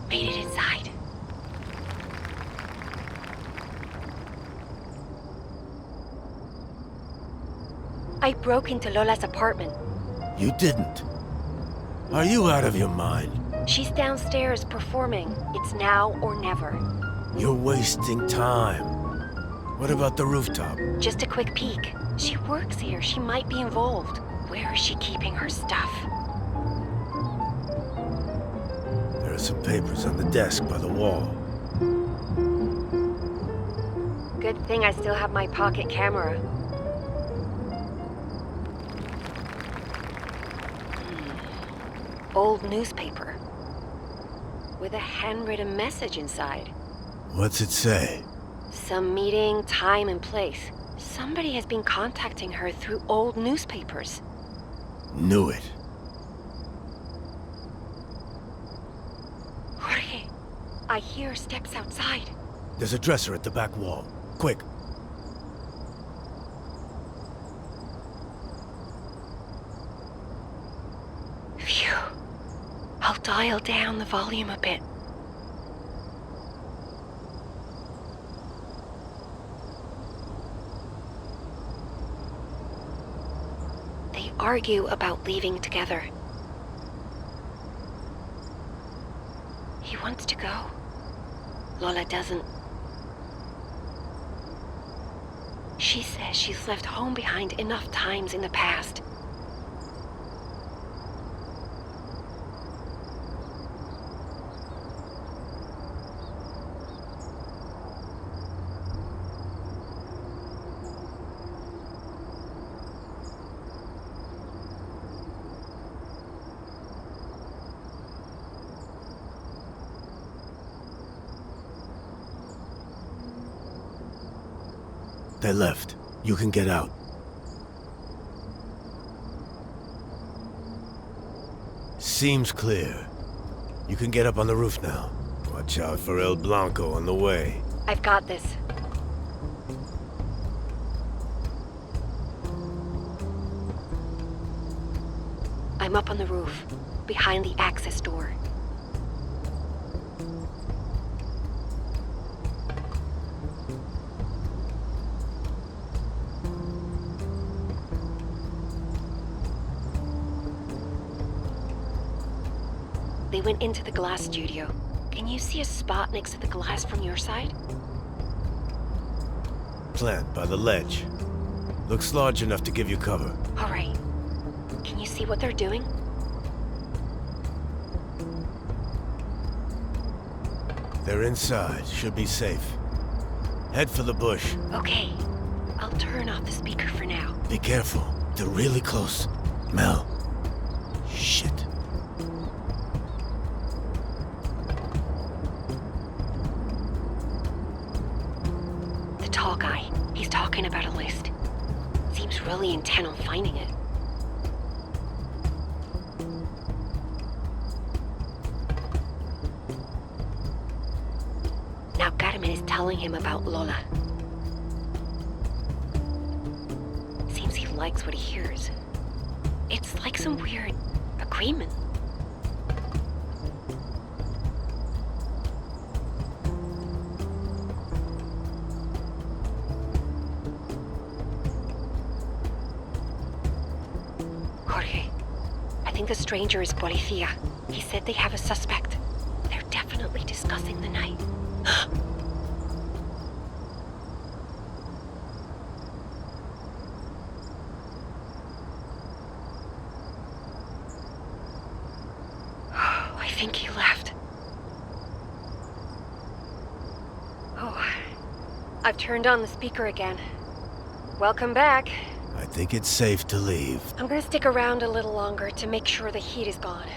Made it inside. I broke into Lola's apartment. You didn't. Are you out of your mind? She's downstairs performing. It's now or never. You're wasting time. What about the rooftop? Just a quick peek. She works here. She might be involved. Where is she keeping her stuff? There are some papers on the desk by the wall. Good thing I still have my pocket camera. Old newspaper. With a handwritten message inside. What's it say? Some meeting, time and place. Somebody has been contacting her through old newspapers. Knew it. Jorge, I hear steps outside. There's a dresser at the back wall. Quick. Phew. I'll dial down the volume a bit. They argue about leaving together. He wants to go. Lola doesn't. She says she's left home behind enough times in the past. They left. You can get out. Seems clear. You can get up on the roof now. Watch out for El Blanco on the way. I've got this. I'm up on the roof, behind the access door. They went into the glass studio. Can you see a spot next to the glass from your side? Plant by the ledge. Looks large enough to give you cover. All right. Can you see what they're doing? They're inside. Should be safe. Head for the bush. Okay. I'll turn off the speaker for now. Be careful. They're really close. Mel. Shit. The tall guy. He's talking about a list. Seems really intent on finding it. Now Carmen is telling him about Lola. Seems he likes what he hears. It's like some weird agreement. Jorge, I think the stranger is Policía. He said they have a suspect. They're definitely discussing the night. I think he left. Oh, I've turned on the speaker again. Welcome back. I think it's safe to leave. I'm gonna stick around a little longer to make sure the heat is gone.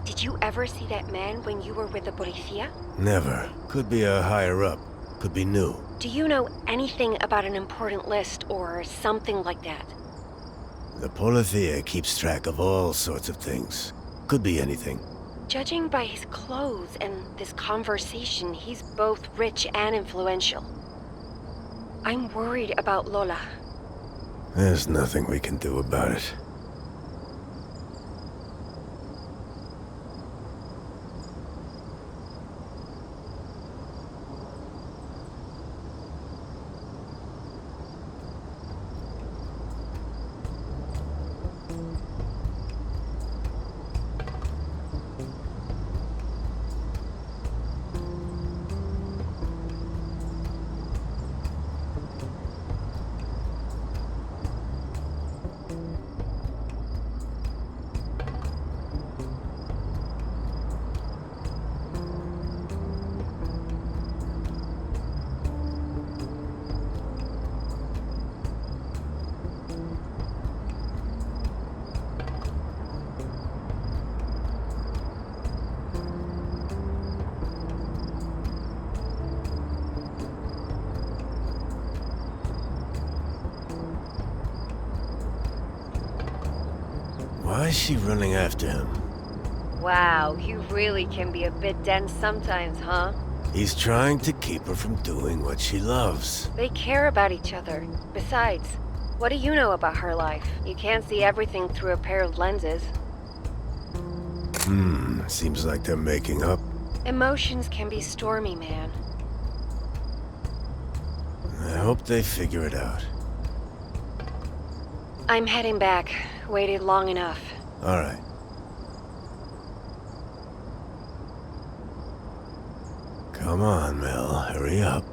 Did you ever see that man when you were with the Policía? Never. Could be a higher up. Could be new. Do you know anything about an important list or something like that? The Policía keeps track of all sorts of things. Could be anything. Judging by his clothes and this conversation, he's both rich and influential. I'm worried about Lola. There's nothing we can do about it. Why is she running after him? Wow, you really can be a bit dense sometimes, huh? He's trying to keep her from doing what she loves. They care about each other. Besides, what do you know about her life? You can't see everything through a pair of lenses. Seems like they're making up. Emotions can be stormy, man. I hope they figure it out. I'm heading back. Waited long enough. All right. Come on, Mel. Hurry up.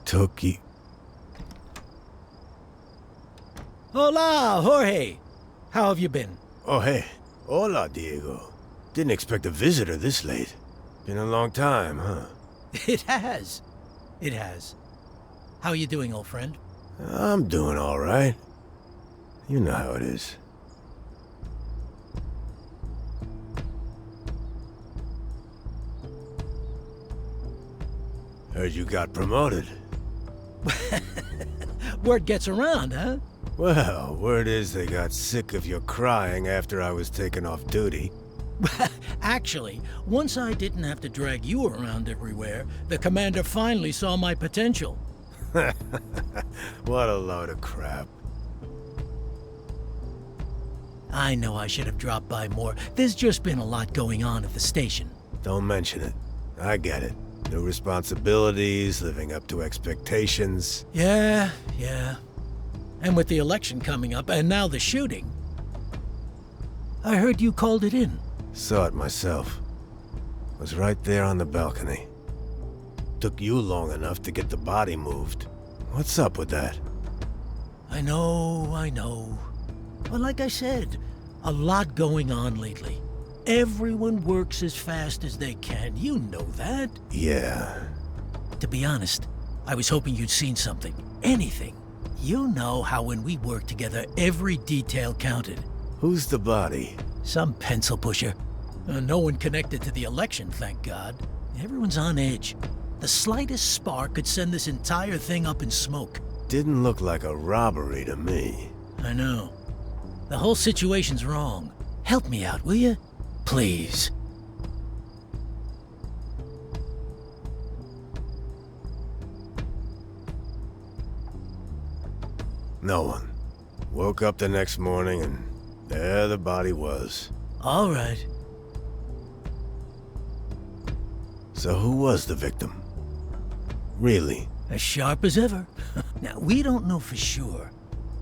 Toki. Hola, Jorge. How have you been? Oh, hey. Hola, Diego. Didn't expect a visitor this late. Been a long time, huh? It has. It has. How you doing, old friend? I'm doing all right. You know how it is. Heard you got promoted. Word gets around, huh? Well, word is they got sick of your crying after I was taken off duty. Actually, once I didn't have to drag you around everywhere, the commander finally saw my potential. What a load of crap. I know I should have dropped by more. There's just been a lot going on at the station. Don't mention it. I get it. New responsibilities, living up to expectations. Yeah. And with the election coming up, and now the shooting. I heard you called it in. Saw it myself. Was right there on the balcony. Took you long enough to get the body moved. What's up with that? I know. But like I said, a lot going on lately. Everyone works as fast as they can. You know that. Yeah. To be honest, I was hoping you'd seen something. Anything. You know how when we worked together, every detail counted. Who's the body? Some pencil pusher. No one connected to the election, thank God. Everyone's on edge. The slightest spark could send this entire thing up in smoke. Didn't look like a robbery to me. I know. The whole situation's wrong. Help me out, will you? Please. No one. Woke up the next morning and there the body was. All right. So who was the victim? Really? As sharp as ever. Now, we don't know for sure,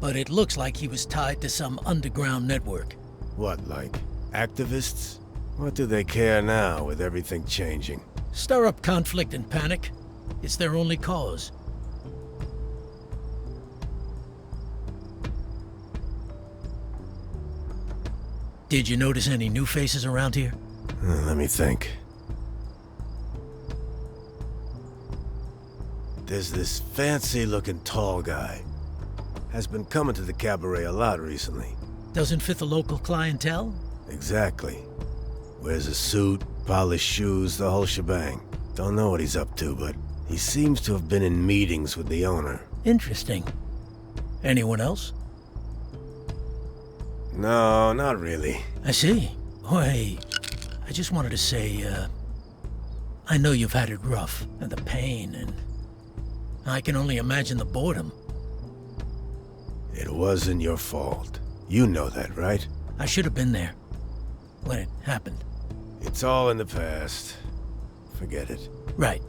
but it looks like he was tied to some underground network. What, like activists? What do they care now with everything changing? Stir up conflict and panic. It's their only cause. Did you notice any new faces around here? Let me think. There's this fancy-looking tall guy. Has been coming to the cabaret a lot recently. Doesn't fit the local clientele? Exactly. Wears a suit, polished shoes, the whole shebang. Don't know what he's up to, but he seems to have been in meetings with the owner. Interesting. Anyone else? No, not really. I see. Oh, hey, I just wanted to say, I know you've had it rough, and the pain, and I can only imagine the boredom. It wasn't your fault. You know that, right? I should have been there when it happened. It's all in the past. Forget it. Right.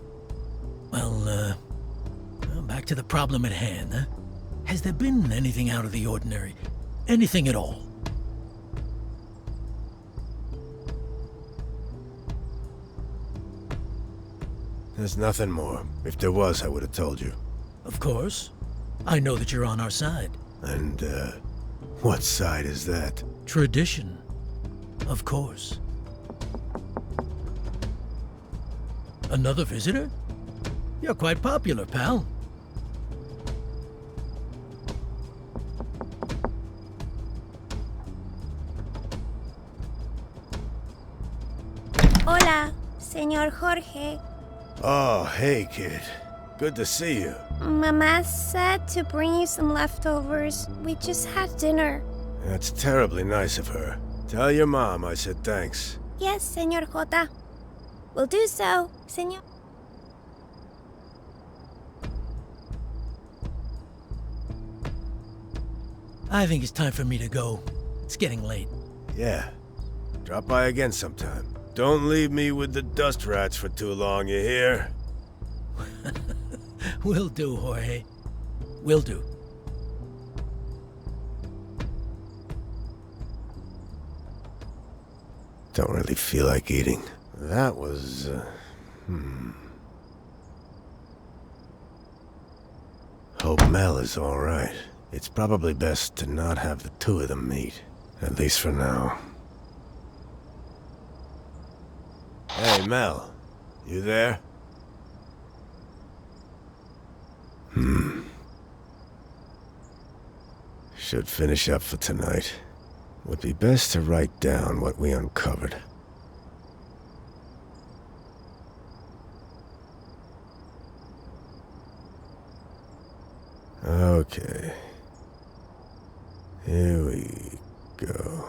Well, back to the problem at hand, huh? Has there been anything out of the ordinary? Anything at all? There's nothing more. If there was, I would have told you. Of course. I know that you're on our side. And, what side is that? Tradition. Of course. Another visitor? You're quite popular, pal. Hola, señor Jorge. Oh, hey, kid. Good to see you. Mama said to bring you some leftovers. We just had dinner. That's terribly nice of her. Tell your mom I said thanks. Yes, señor Jota. Will do so, señor. I think it's time for me to go. It's getting late. Yeah. Drop by again sometime. Don't leave me with the dust rats for too long, you hear? Will do, Jorge. Will do. Don't really feel like eating. That was, Hope Mel is alright. It's probably best to not have the two of them meet. At least for now. Hey, Mel. You there? Should finish up for tonight. Would be best to write down what we uncovered. Okay. Here we go.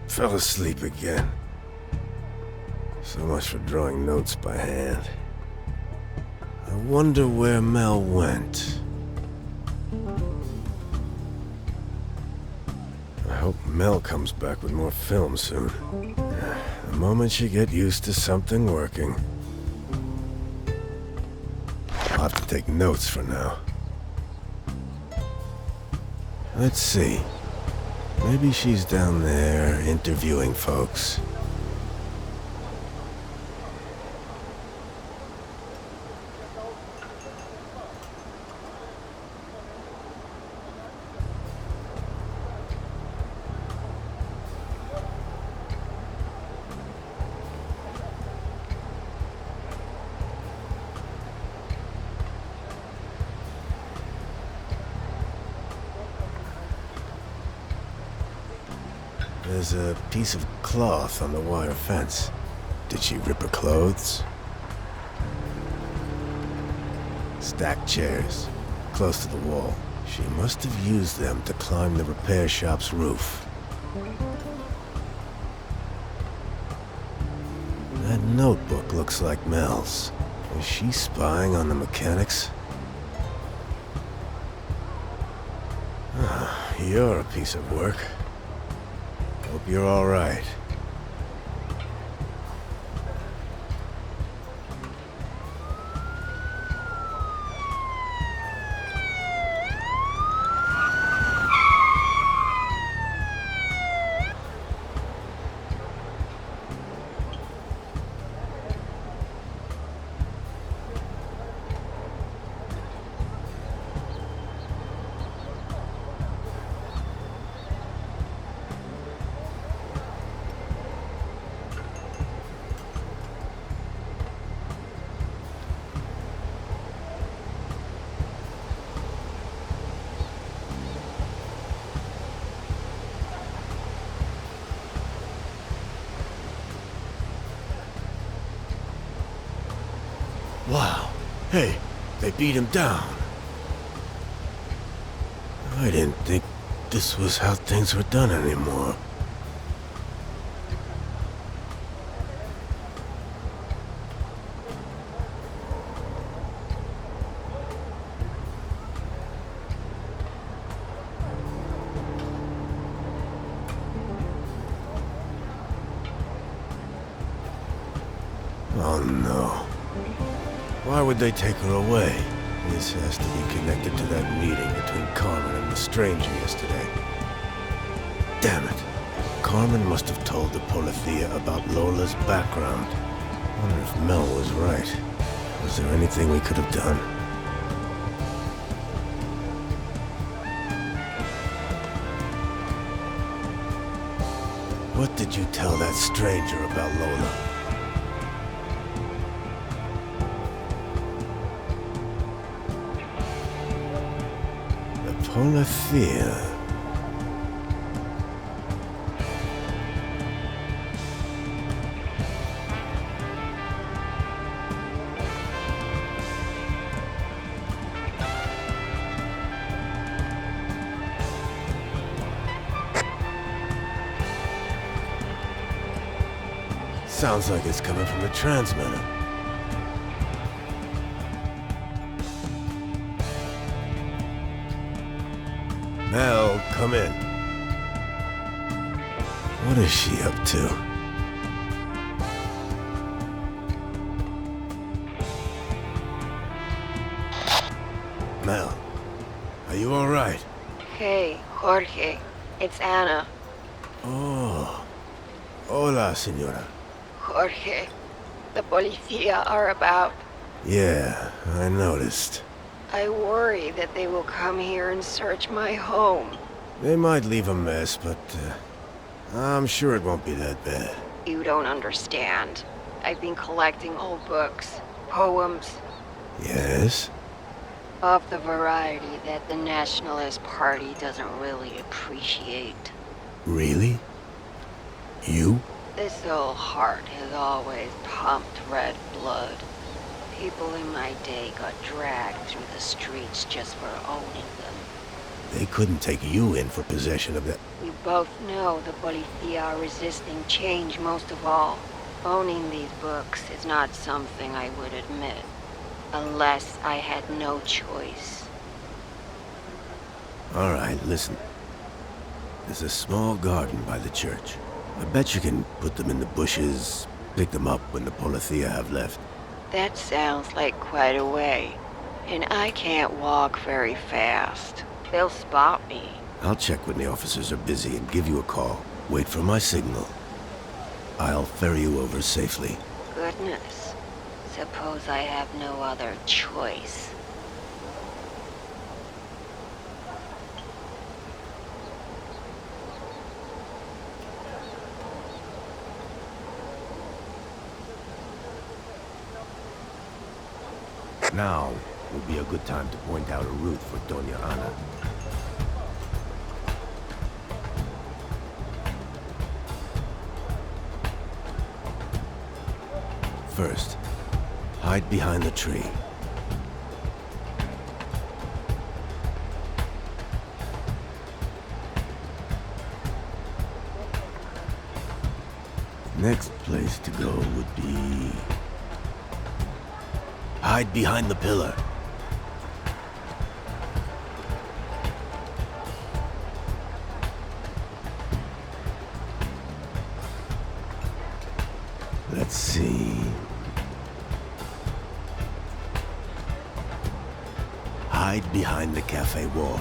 Fell asleep again. So much for drawing notes by hand. I wonder where Mel went. I hope Mel comes back with more film soon. The moment you get used to something working. I'll have to take notes for now. Let's see. Maybe she's down there interviewing folks. There's a piece of cloth on the wire fence. Did she rip her clothes? Stacked chairs, close to the wall. She must have used them to climb the repair shop's roof. That notebook looks like Mel's. Is she spying on the mechanics? You're a piece of work. Hope you're all right. Wow. Hey, they beat him down. I didn't think this was how things were done anymore. Oh no. Why would they take her away? This has to be connected to that meeting between Carmen and the stranger yesterday. Damn it. Carmen must have told the Polithea about Lola's background. I wonder if Mel was right. Was there anything we could have done? What did you tell that stranger about Lola? Polithea. Sounds like it's coming from the transmitter. Mel, come in. What is she up to? Mel, are you all right? Hey, Jorge. It's Anna. Oh. Hola, señora. Jorge, the policía are about. Yeah, I noticed. I worry that they will come here and search my home. They might leave a mess, but I'm sure it won't be that bad. You don't understand. I've been collecting old books, poems, Yes? of the variety that the Nationalist Party doesn't really appreciate. Really? You? This old heart has always pumped red blood. People in my day got dragged through the streets just for owning them. They couldn't take you in for possession of that. We both know the policía are resisting change most of all. Owning these books is not something I would admit, unless I had no choice. All right, listen. There's a small garden by the church. I bet you can put them in the bushes, pick them up when the policía have left. That sounds like quite a way, and I can't walk very fast. They'll spot me. I'll check when the officers are busy and give you a call. Wait for my signal. I'll ferry you over safely. Goodness. Suppose I have no other choice. Now would be a good time to point out a route for Doña Ana. First, hide behind the tree. Next place to go would be... hide behind the pillar. Let's see... hide behind the cafe wall.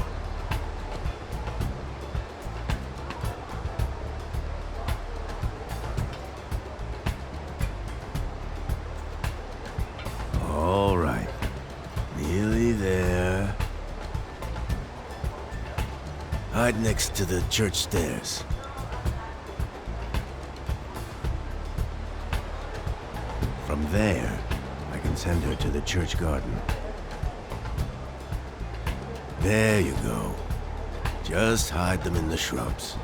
All right. Nearly there. Hide next to the church stairs. From there, I can send her to the church garden. There you go. Just hide them in the shrubs.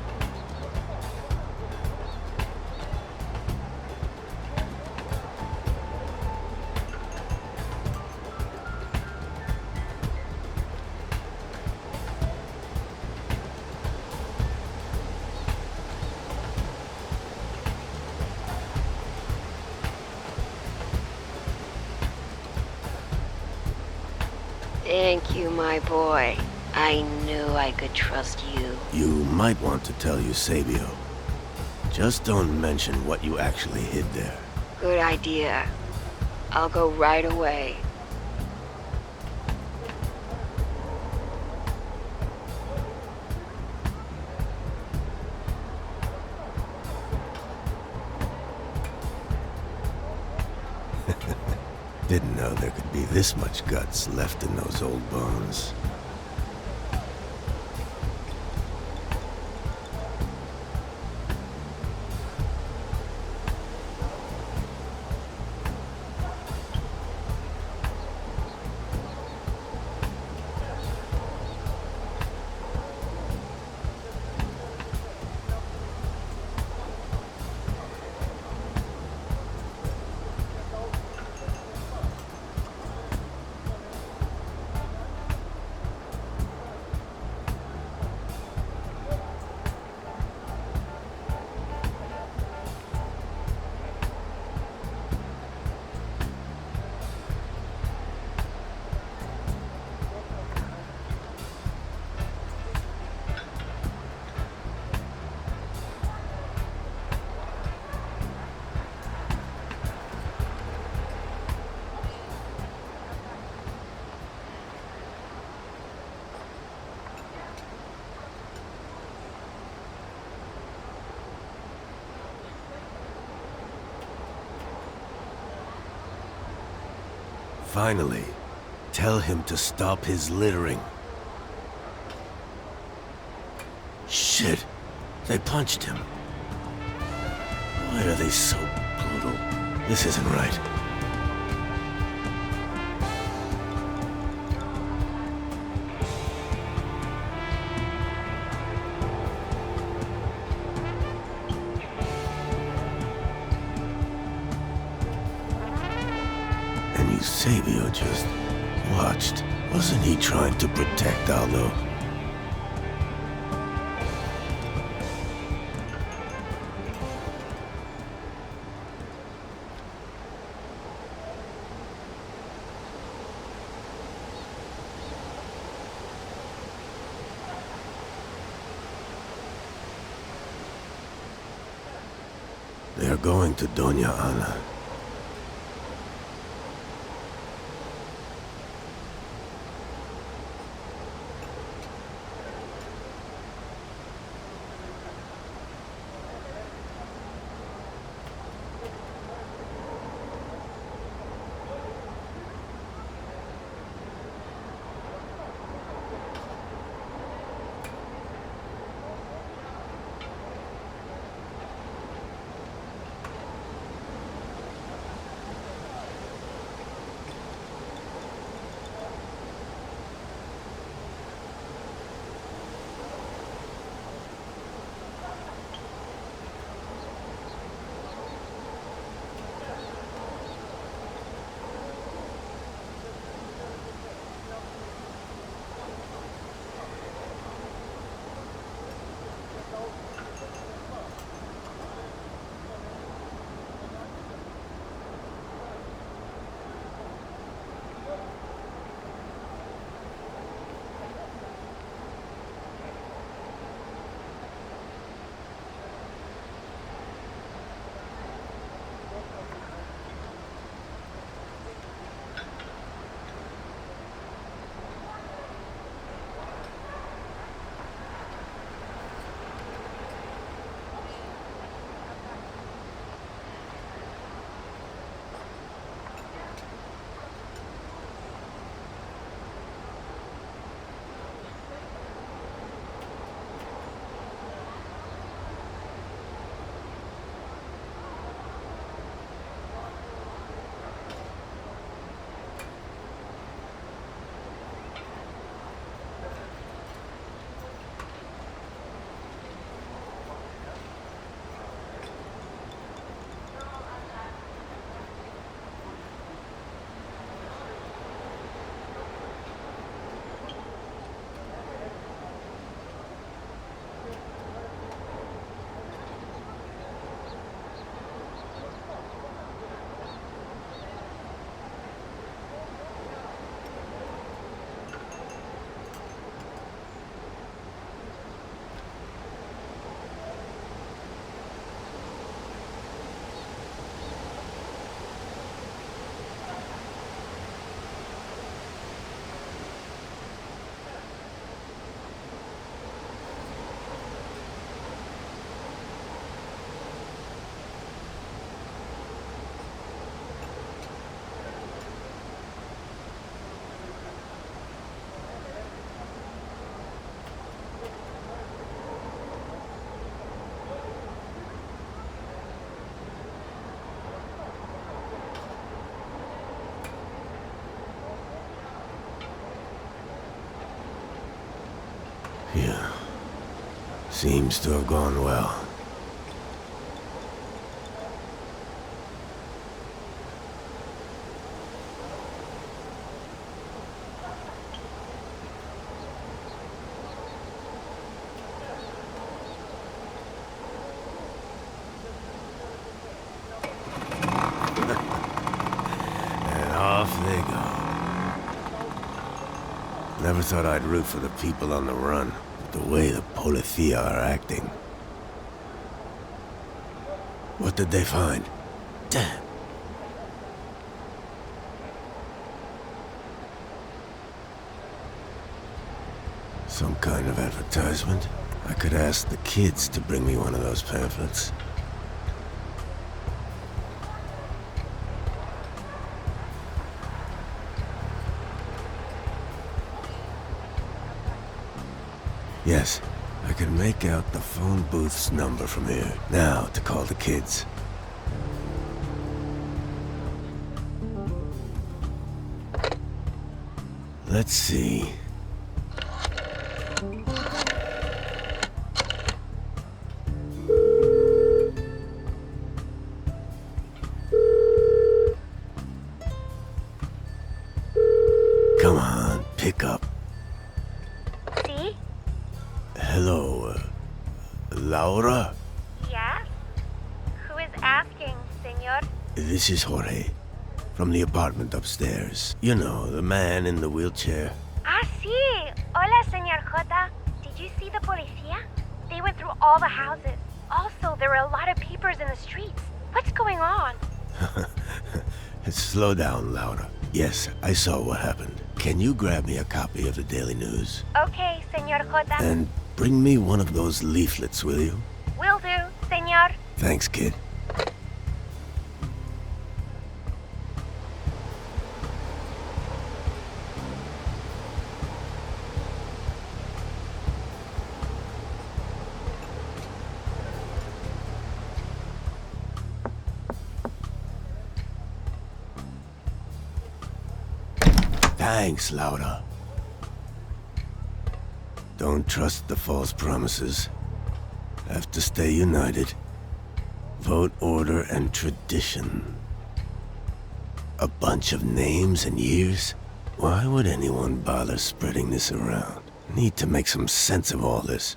Thank you, my boy. I knew I could trust you. You might want to tell Eusebio. Just don't mention what you actually hid there. Good idea. I'll go right away. Didn't know there could be this much guts left in those old bones. Finally, tell him to stop his littering. Shit! They punched him. Why are they so brutal? This isn't right. And Eusebio just watched. Wasn't he trying to protect Aldo? They are going to Doña Ana. Yeah. Seems to have gone well. And off they go. Never thought I'd root for the people on the run. The way the Policía are acting. What did they find? Damn. Some kind of advertisement? I could ask the kids to bring me one of those pamphlets. Yes, I can make out the phone booth's number from here. Now to call the kids. Let's see. Come on, pick up. See? Hello, Laura? Yes? Who is asking, senor? This is Jorge, from the apartment upstairs. You know, the man in the wheelchair. Ah, sí. Hola, senor Jota. Did you see the policía? They went through all the houses. Also, there were a lot of peepers in the streets. What's going on? Slow down, Laura. Yes, I saw what happened. Can you grab me a copy of the Daily News? Okay, senor Jota. And bring me one of those leaflets, will you? Will do, senor. Thanks, kid. Thanks, Laura. Don't trust the false promises. Have to stay united. Vote, order, and tradition. A bunch of names and years? Why would anyone bother spreading this around? Need to make some sense of all this.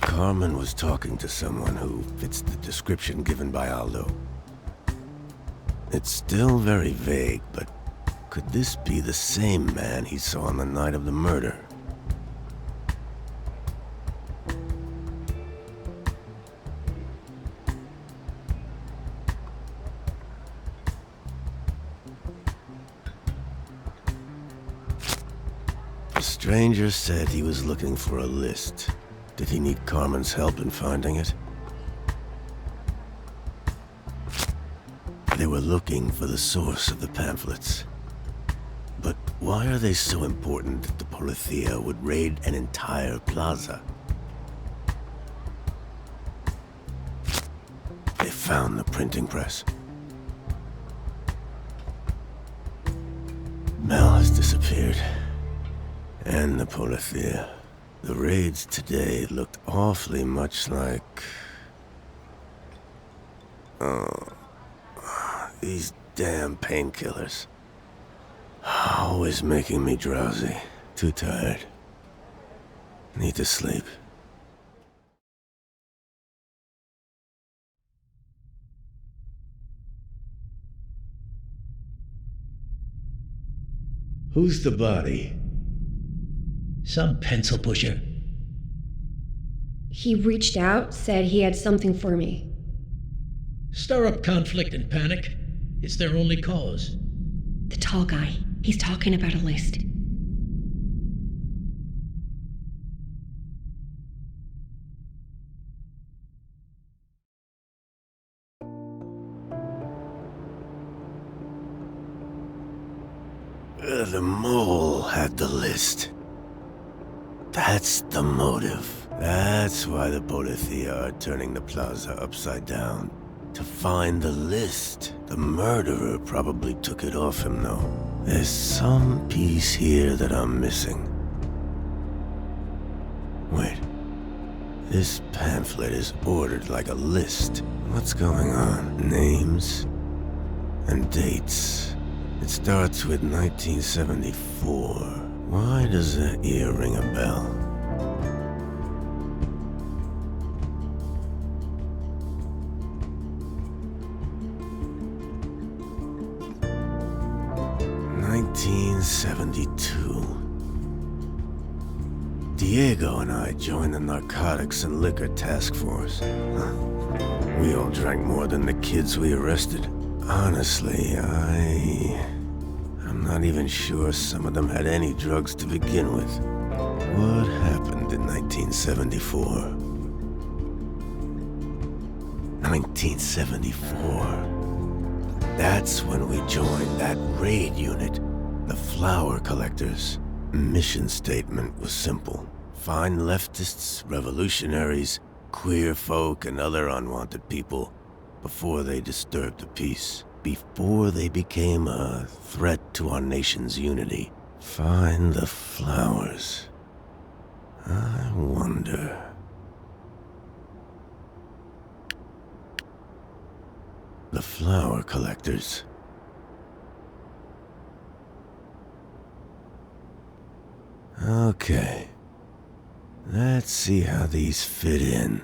Carmen was talking to someone who fits the description given by Aldo. It's still very vague, but could this be the same man he saw on the night of the murder? The stranger said he was looking for a list. Did he need Carmen's help in finding it? They were looking for the source of the pamphlets. But why are they so important that the Policía would raid an entire plaza? They found the printing press. Mel has disappeared. And the Policía. The raids today looked awfully much like... Oh, these damn painkillers. Always making me drowsy. Too tired. Need to sleep. Who's the body? Some pencil pusher. He reached out, said he had something for me. Stir up conflict and panic. It's their only cause. The tall guy. He's talking about a list. The mole had the list. That's the motive. That's why the Policía are turning the plaza upside down. To find the list. The murderer probably took it off him, though. There's some piece here that I'm missing. Wait. This pamphlet is ordered like a list. What's going on? Names and dates. It starts with 1974. Why does that year ring a bell? '72. Diego and I joined the Narcotics and Liquor Task Force. We all drank more than the kids we arrested. Honestly, I'm I'm not even sure some of them had any drugs to begin with. What happened in 1974? 1974. That's when we joined that raid unit, the Flower Collectors. Mission statement was simple. Find leftists, revolutionaries, queer folk, and other unwanted people before they disturbed the peace. Before they became a threat to our nation's unity. Find the flowers. I wonder... The Flower Collectors. Okay. Let's see how these fit in.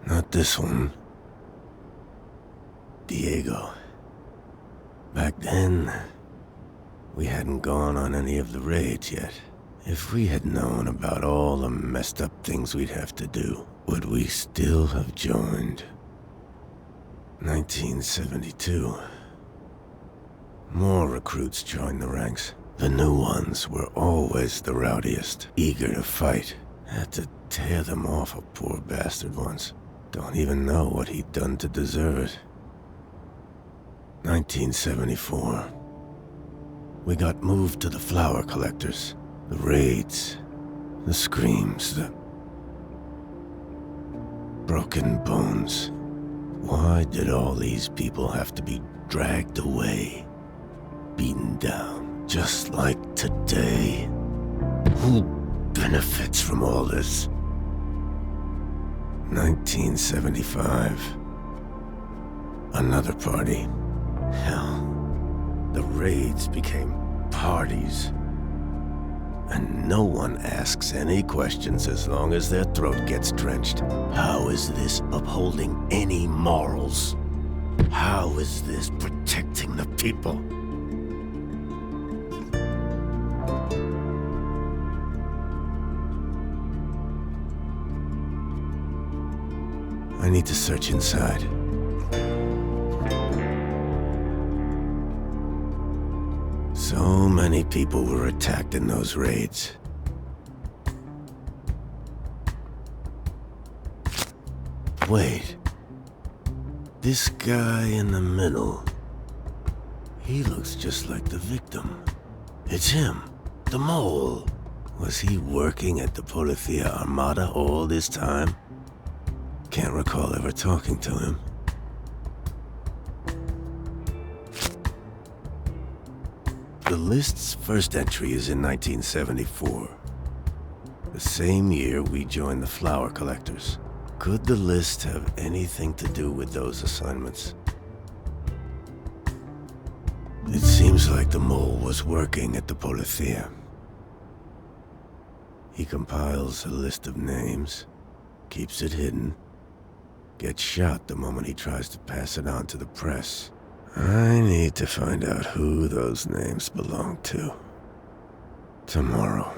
Not this one. Diego. Back then, we hadn't gone on any of the raids yet. If we had known about all the messed up things we'd have to do, would we still have joined? 1972. More recruits joined the ranks. The new ones were always the rowdiest, eager to fight. Had to tear them off a poor bastard once. Don't even know what he'd done to deserve it. 1974. We got moved to the Flower Collectors. The raids, the screams, the broken bones. Why did all these people have to be dragged away? Beaten down, just like today? Who benefits from all this? 1975. Another party. Hell, the raids became parties. And no one asks any questions as long as their throat gets drenched. How is this upholding any morals? How is this protecting the people? I need to search inside. So many people were attacked in those raids. Wait. This guy in the middle. He looks just like the victim. It's him, the mole. Was he working at the Policía Armada all this time? Can't recall ever talking to him. The list's first entry is in 1974. The same year we joined the Flower Collectors. Could the list have anything to do with those assignments? It seems like the mole was working at the Policía. He compiles a list of names, keeps it hidden, gets shot the moment he tries to pass it on to the press. I need to find out who those names belong to. Tomorrow.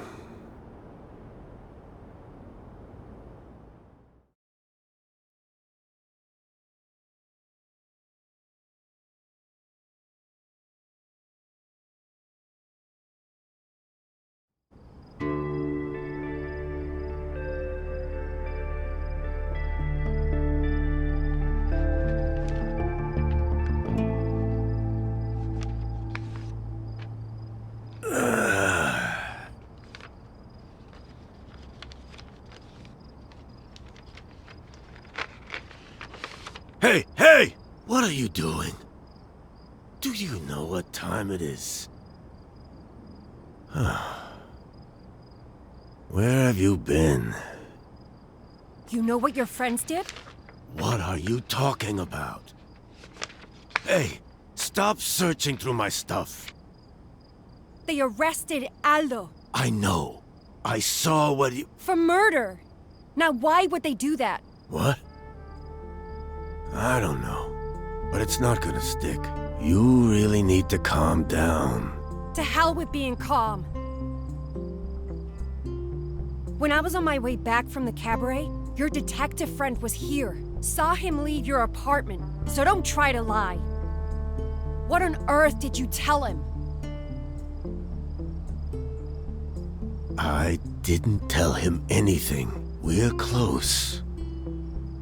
Hey, hey! What are you doing? Do you know what time it is? Where have you been? You know what your friends did? What are you talking about? Hey, stop searching through my stuff. They arrested Aldo. I know. I saw what you... For murder. Now why would they do that? What? I don't know. But it's not gonna stick. You really need to calm down. To hell with being calm. When I was on my way back from the cabaret, your detective friend was here. Saw him leave your apartment, so don't try to lie. What on earth did you tell him? I didn't tell him anything. We're close.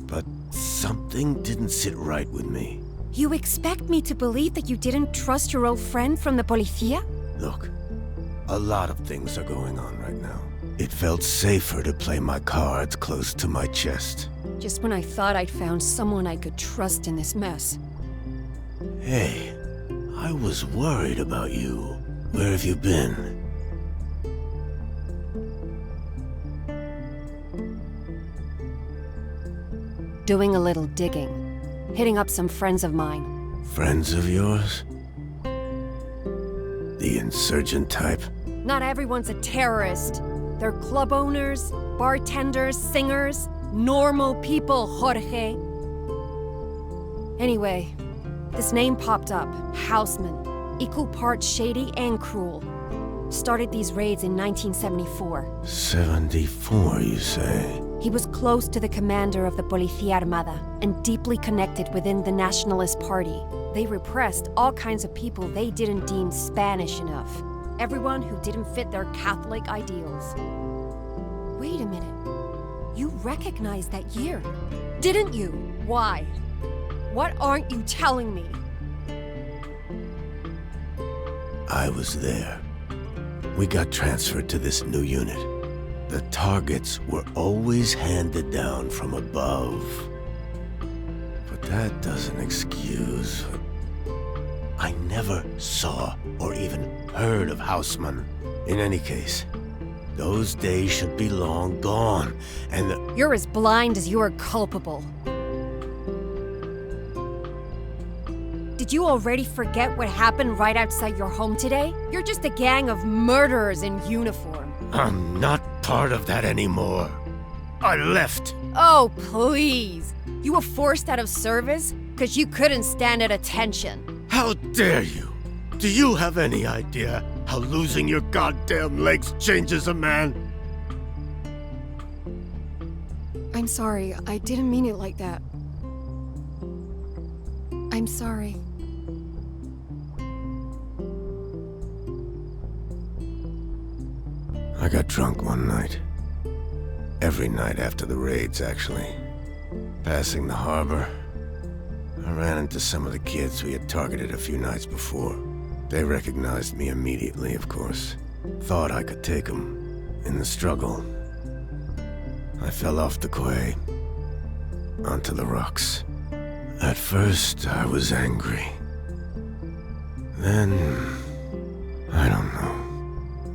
But something didn't sit right with me. You expect me to believe that you didn't trust your old friend from the Policía? Look, a lot of things are going on right now. It felt safer to play my cards close to my chest. Just when I thought I'd found someone I could trust in this mess. Hey, I was worried about you. Where have you been? Doing a little digging. Hitting up some friends of mine. Friends of yours? The insurgent type? Not everyone's a terrorist. They're club owners, bartenders, singers, normal people, Jorge. Anyway, this name popped up, Houseman. Equal parts shady and cruel. Started these raids in 1974. 74, you say? He was close to the commander of the Policía Armada and deeply connected within the Nationalist Party. They repressed all kinds of people they didn't deem Spanish enough. Everyone who didn't fit their Catholic ideals. Wait a minute. You recognized that year, didn't you? Why? What aren't you telling me? I was there. We got transferred to this new unit. The targets were always handed down from above. But that doesn't excuse... I never saw or even heard of Houseman. In any case, those days should be long gone, and the... You're as blind as you are culpable. Did you already forget what happened right outside your home today? You're just a gang of murderers in uniform. I'm not part of that anymore. I left. Oh, please. You were forced out of service because you couldn't stand at attention. How dare you? Do you have any idea how losing your goddamn legs changes a man? I'm sorry. I didn't mean it like that. I'm sorry. I got drunk one night. Every night after the raids, actually. Passing the harbor, I ran into some of the kids we had targeted a few nights before. They recognized me immediately, of course. Thought I could take them. In the struggle, I fell off the quay, onto the rocks. At first, I was angry. Then, I don't know.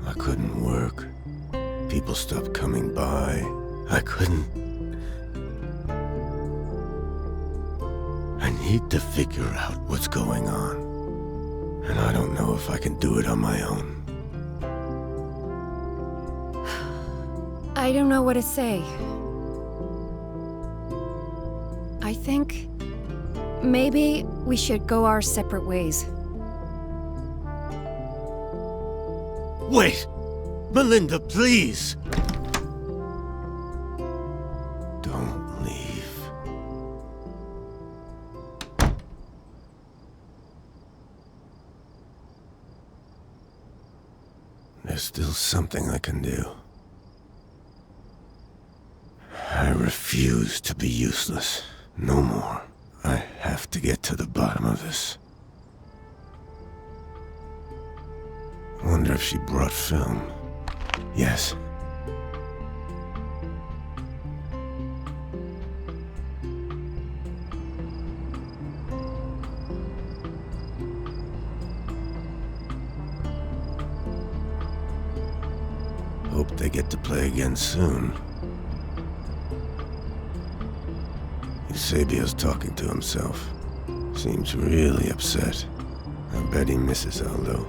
I couldn't work. People stopped coming by. I couldn't... I need to figure out what's going on. And I don't know if I can do it on my own. I don't know what to say. I think... maybe we should go our separate ways. Wait! Melinda, please! Don't leave. There's still something I can do. I refuse to be useless. No more. I have to get to the bottom of this. Wonder if she brought film. Yes. Hope they get to play again soon. Eusebio's talking to himself. Seems really upset. I bet he misses Aldo.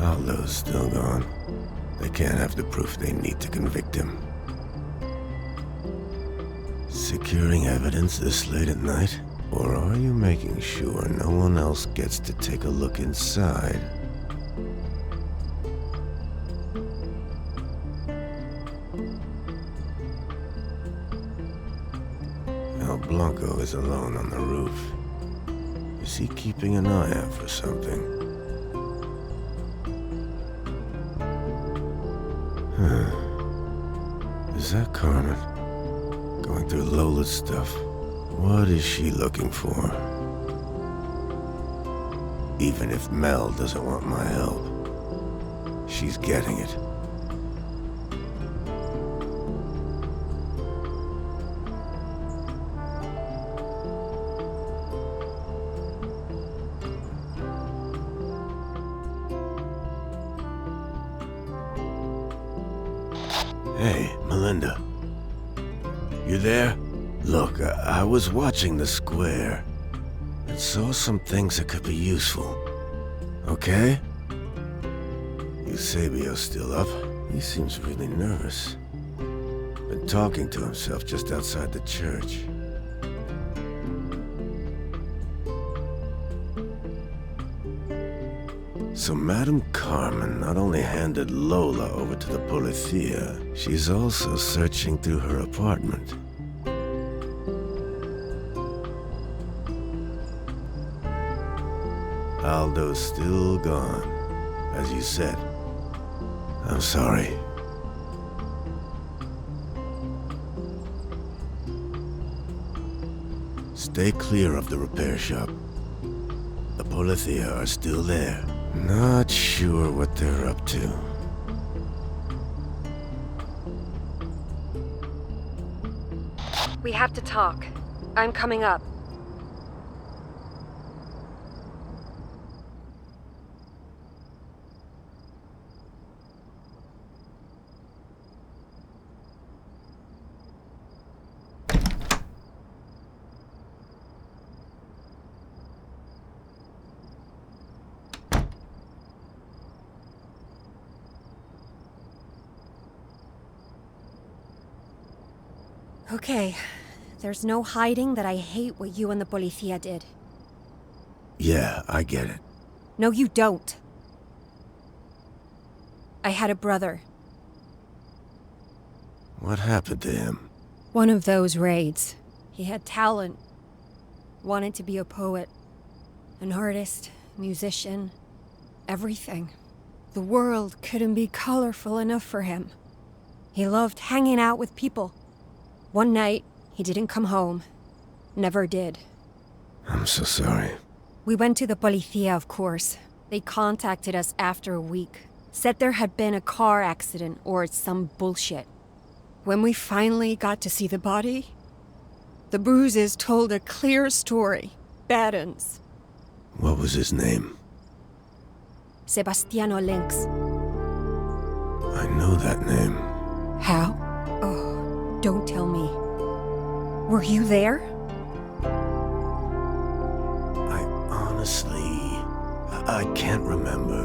Aldo's still gone. They can't have the proof they need to convict him. Securing evidence this late at night? Or are you making sure no one else gets to take a look inside? Blanco is alone on the roof. Is he keeping an eye out for something? Is that Carmen? Going through Lola's stuff. What is she looking for? Even if Mel doesn't want my help, she's getting it. Hey, Melinda. You there? Look, I was watching the square and saw some things that could be useful. Okay? Eusebio's still up. He seems really nervous. Been talking to himself just outside the church. So Madame Carmen not only handed Lola over to the Policia, she's also searching through her apartment. Aldo's still gone, as you said. I'm sorry. Stay clear of the repair shop. The Policia are still there. Not sure what they're up to. We have to talk. I'm coming up. Okay. There's no hiding that I hate what you and the Policia did. Yeah, I get it. No, you don't. I had a brother. What happened to him? One of those raids. He had talent. Wanted to be a poet. An artist, musician, everything. The world couldn't be colorful enough for him. He loved hanging out with people. One night, he didn't come home. Never did. I'm so sorry. We went to the Policia, of course. They contacted us after a week. Said there had been a car accident or some bullshit. When we finally got to see the body, the bruises told a clear story. Bad ends. What was his name? Sebastiano Lynx. I know that name. How? Oh, don't tell me. Were you there? Honestly, I can't remember.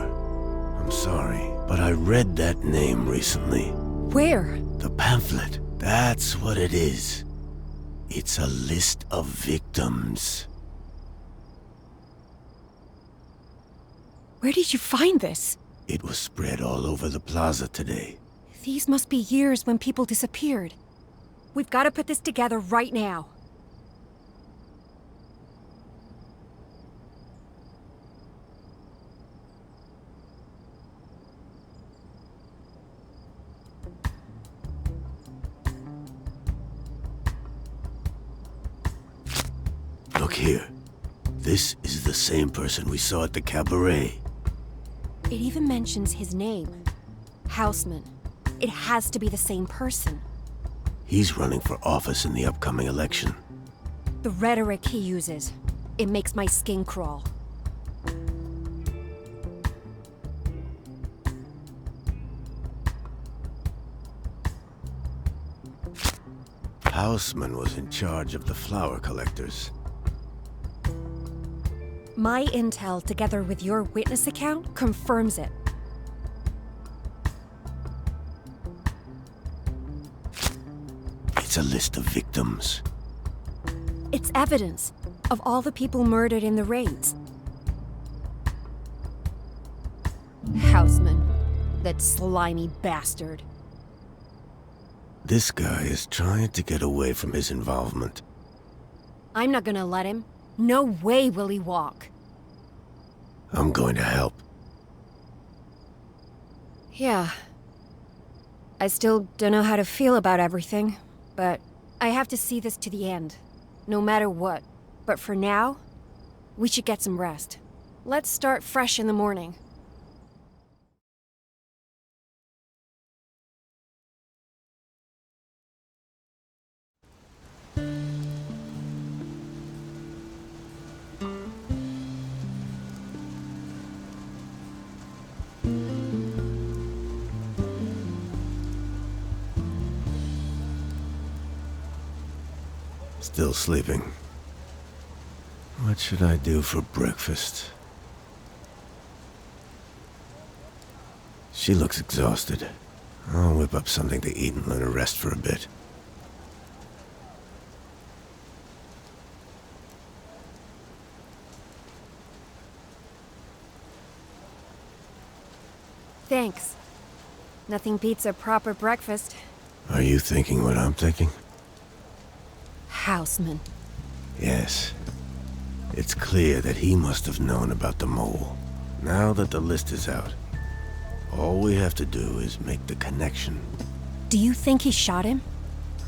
I'm sorry, but I read that name recently. Where? The pamphlet. That's what it is. It's a list of victims. Where did you find this? It was spread all over the plaza today. These must be years when people disappeared. We've got to put this together right now. Look here. This is the same person we saw at the cabaret. It even mentions his name. Houseman. It has to be the same person. He's running for office in the upcoming election. The rhetoric he uses. It makes my skin crawl. Houseman was in charge of the flower collectors. My intel, together with your witness account, confirms it. It's a list of victims. It's evidence of all the people murdered in the raids. Houseman. That slimy bastard. This guy is trying to get away from his involvement. I'm not gonna let him. No way will he walk. I'm going to help. Yeah. I still don't know how to feel about everything, but I have to see this to the end. No matter what. But for now, we should get some rest. Let's start fresh in the morning. Still sleeping. What should I do for breakfast? She looks exhausted. I'll whip up something to eat and let her rest for a bit. Thanks. Nothing beats a proper breakfast. Are you thinking what I'm thinking? Houseman. Yes. It's clear that he must have known about the mole. Now that the list is out, all we have to do is make the connection. Do you think he shot him?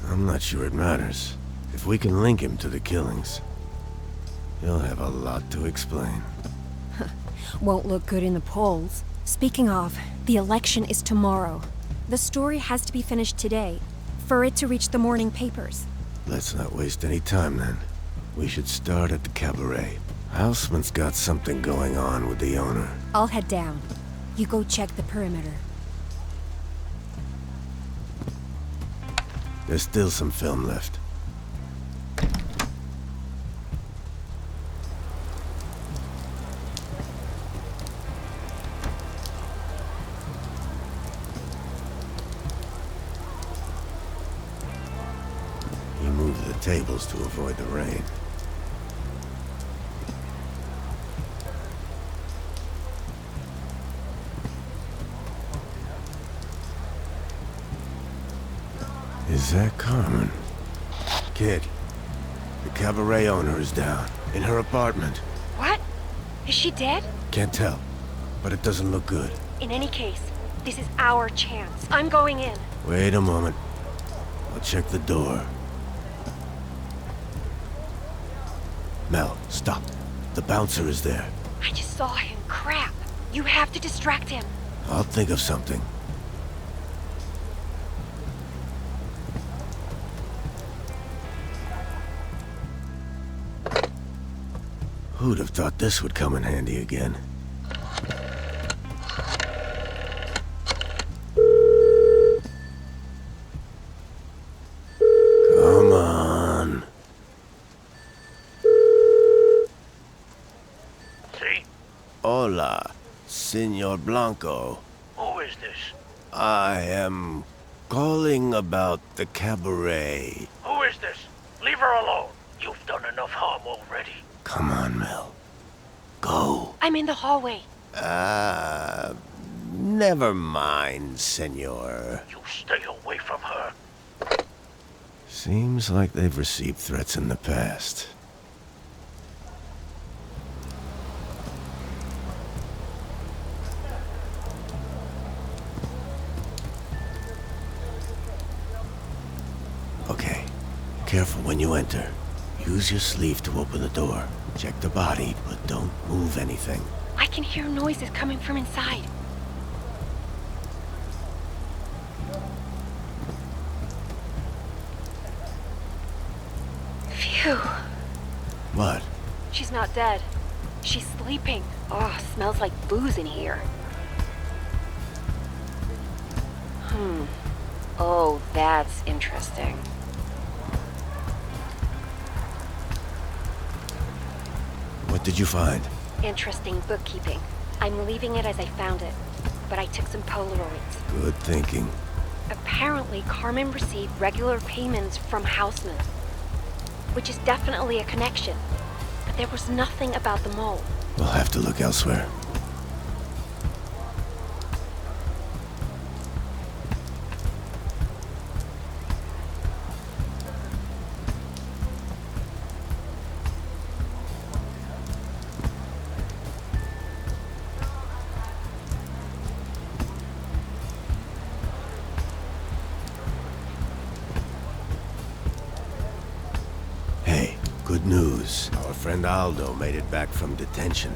I'm not sure it matters. If we can link him to the killings, he'll have a lot to explain. Won't look good in the polls. Speaking of, the election is tomorrow. The story has to be finished today, for it to reach the morning papers. Let's not waste any time then. We should start at the cabaret. Houseman's got something going on with the owner. I'll head down. You go check the perimeter. There's still some film left. He moved the tables to avoid the rain. Is that Carmen? Kid, the cabaret owner is down, in her apartment. What? Is she dead? Can't tell, but it doesn't look good. In any case, this is our chance. I'm going in. Wait a moment. I'll check the door. Mel, stop. The bouncer is there. I just saw him. Crap. You have to distract him. I'll think of something. Who'd have thought this would come in handy again? Come on. See? Hola, Senor Blanco. Who is this? I am calling about the cabaret. Who is this? Leave her alone. You've done enough harm already. Come on, Mel. Go. I'm in the hallway. Never mind, senor. You stay away from her. Seems like they've received threats in the past. Okay. Careful when you enter. Use your sleeve to open the door. Check the body, but don't move anything. I can hear noises coming from inside. Phew. What? She's not dead. She's sleeping. Oh, smells like booze in here. Oh, that's interesting. What did you find? Interesting bookkeeping. I'm leaving it as I found it, but I took some Polaroids. Good thinking. Apparently, Carmen received regular payments from Houseman, which is definitely a connection. But there was nothing about the mole. We'll have to look elsewhere. friend Aldo made it back from detention.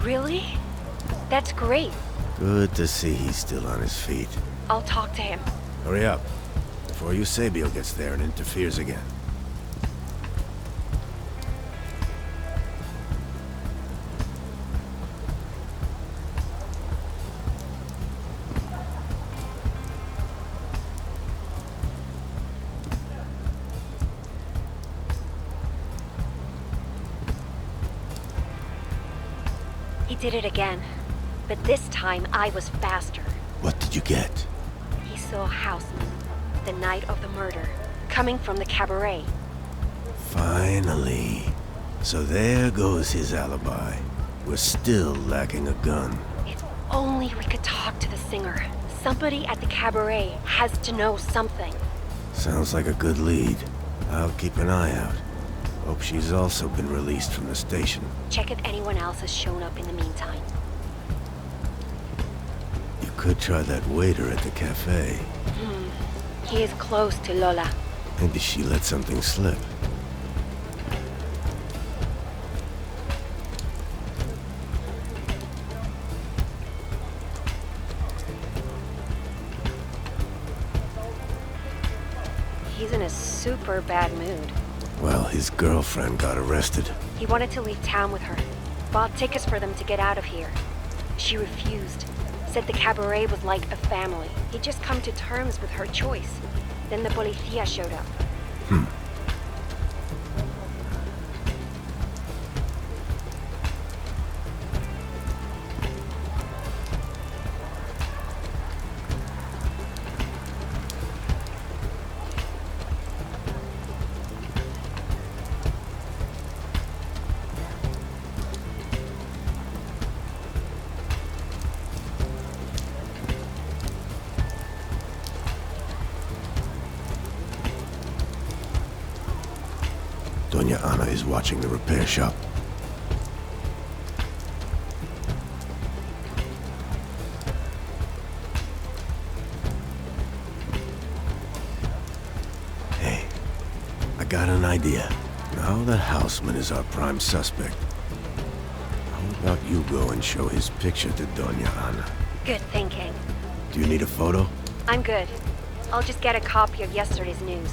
Really? That's great. Good to see he's still on his feet. I'll talk to him. Hurry up, before Eusebio gets there and interferes again. He did it again. But this time, I was faster. What did you get? He saw Houseman, the night of the murder, coming from the cabaret. Finally. So there goes his alibi. We're still lacking a gun. If only we could talk to the singer. Somebody at the cabaret has to know something. Sounds like a good lead. I'll keep an eye out. Hope she's also been released from the station. Check if anyone else has shown up in the meantime. You could try that waiter at the cafe. He is close to Lola. Maybe she let something slip. He's in a super bad mood. Well, his girlfriend got arrested. He wanted to leave town with her. Bought tickets for them to get out of here. She refused. Said the cabaret was like a family. He'd just come to terms with her choice. Then the policía showed up. Doña Ana is watching the repair shop. Hey, I got an idea. Now that Houseman is our prime suspect, how about you go and show his picture to Doña Ana? Good thinking. Do you need a photo? I'm good. I'll just get a copy of yesterday's news.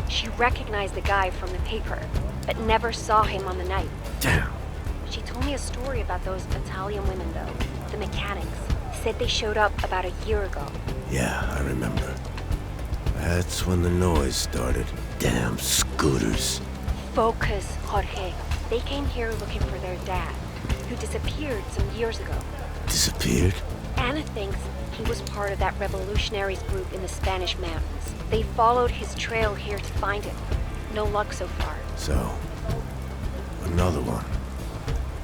She recognized the guy from the paper, but never saw him on the night. Damn. She told me a story about those Italian women, though. The mechanics. Said they showed up about a year ago. Yeah, I remember. That's when the noise started. Damn scooters. Focus, Jorge. They came here looking for their dad, who disappeared some years ago. Disappeared? Anna thinks he was part of that revolutionaries group in the Spanish mountains. They followed his trail here to find him. No luck so far. So, another one.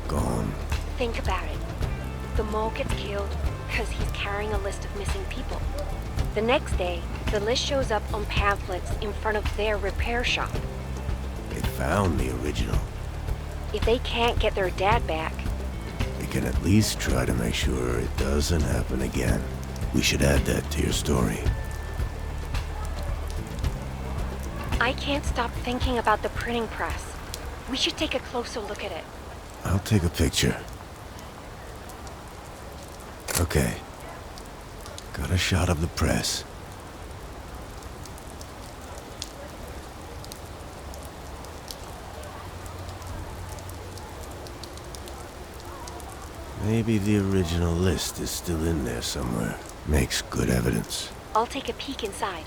Gone. Think about it. The mole gets killed because he's carrying a list of missing people. The next day, the list shows up on pamphlets in front of their repair shop. They found the original. If they can't get their dad back, We can at least try to make sure it doesn't happen again. We should add that to your story. I can't stop thinking about the printing press. We should take a closer look at it. I'll take a picture. Okay. Got a shot of the press. Maybe the original list is still in there somewhere. Makes good evidence. I'll take a peek inside.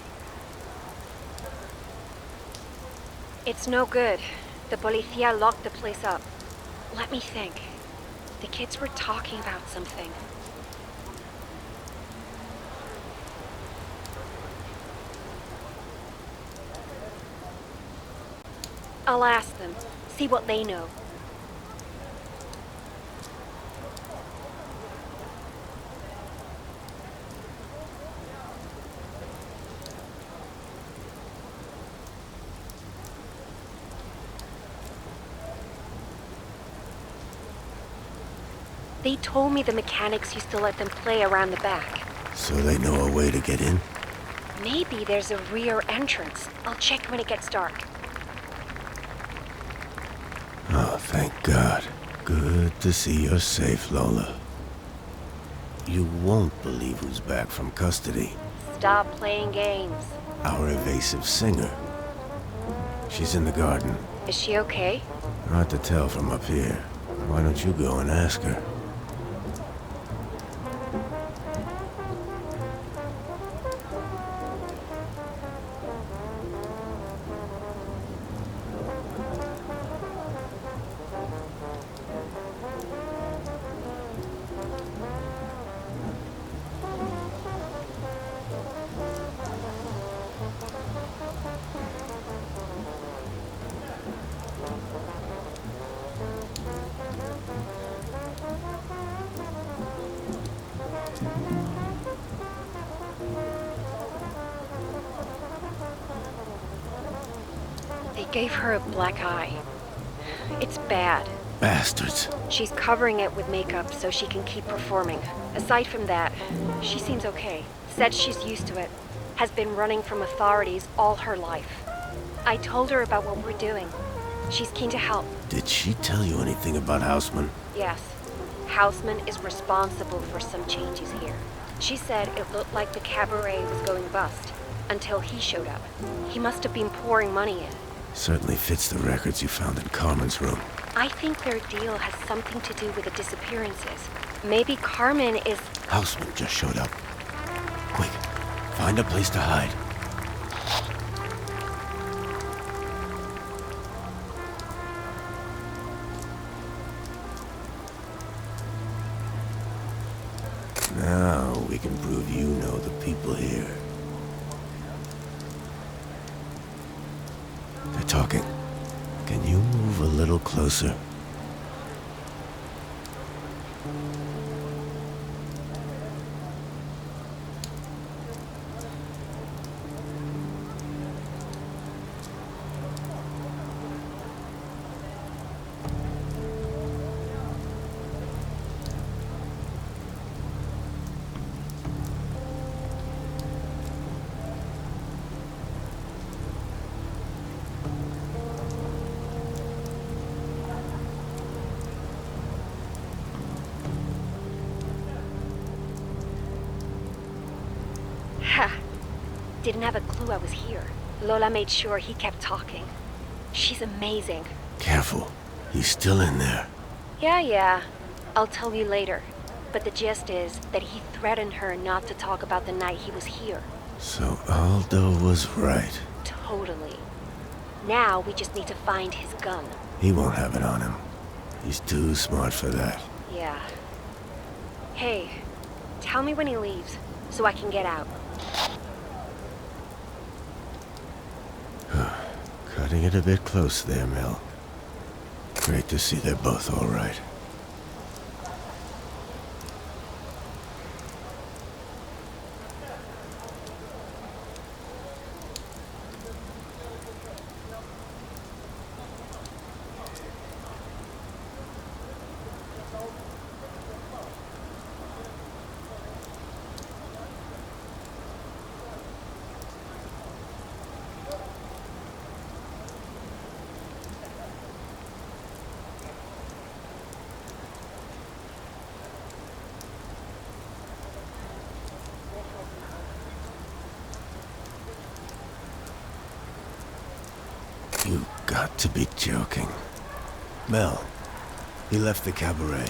It's no good. The policía locked the place up. Let me think. The kids were talking about something. I'll ask them, see what they know. They told me the mechanics used to let them play around the back. So they know a way to get in? Maybe there's a rear entrance. I'll check when it gets dark. Oh, thank God. Good to see you're safe, Lola. You won't believe who's back from custody. Stop playing games. Our evasive singer. She's in the garden. Is she okay? Hard to tell from up here. Why don't you go and ask her? They gave her a black eye. It's bad. Bastards. She's covering it with makeup so she can keep performing. Aside from that, she seems okay. Said she's used to it. Has been running from authorities all her life. I told her about what we're doing. She's keen to help. Did she tell you anything about Houseman? Yes. Houseman is responsible for some changes here. She said it looked like the cabaret was going bust until he showed up. He must have been pouring money in. Certainly fits the records you found in Carmen's room. I think their deal has something to do with the disappearances. Maybe Carmen is... Houseman just showed up. Quick, find a place to hide. Now we can prove you know the people here. They're talking. Can you move a little closer? Ha! Didn't have a clue I was here. Lola made sure he kept talking. She's amazing. Careful. He's still in there. Yeah. I'll tell you later. But the gist is that he threatened her not to talk about the night he was here. So Aldo was right. Totally. Now we just need to find his gun. He won't have it on him. He's too smart for that. Yeah. Hey, tell me when he leaves, so I can get out. Cutting it a bit close there, Mel. Great to see they're both all right. You got to be joking. Mel, he left the cabaret.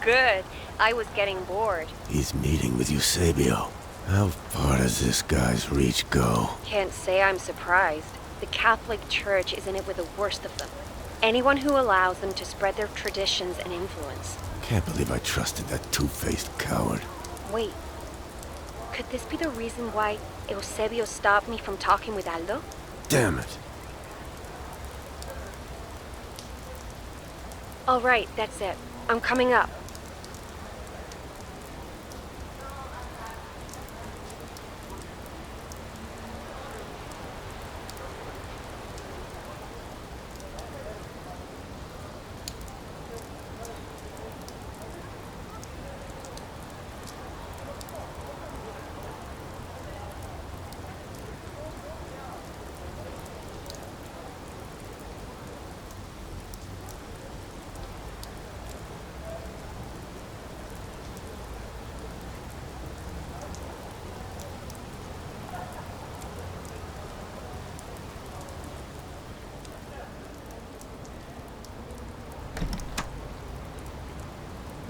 Good. I was getting bored. He's meeting with Eusebio. How far does this guy's reach go? Can't say I'm surprised. The Catholic Church is in it with the worst of them. Anyone who allows them to spread their traditions and influence. Can't believe I trusted that two-faced coward. Wait. Could this be the reason why Eusebio stopped me from talking with Aldo? Damn it. All right, that's it. I'm coming up.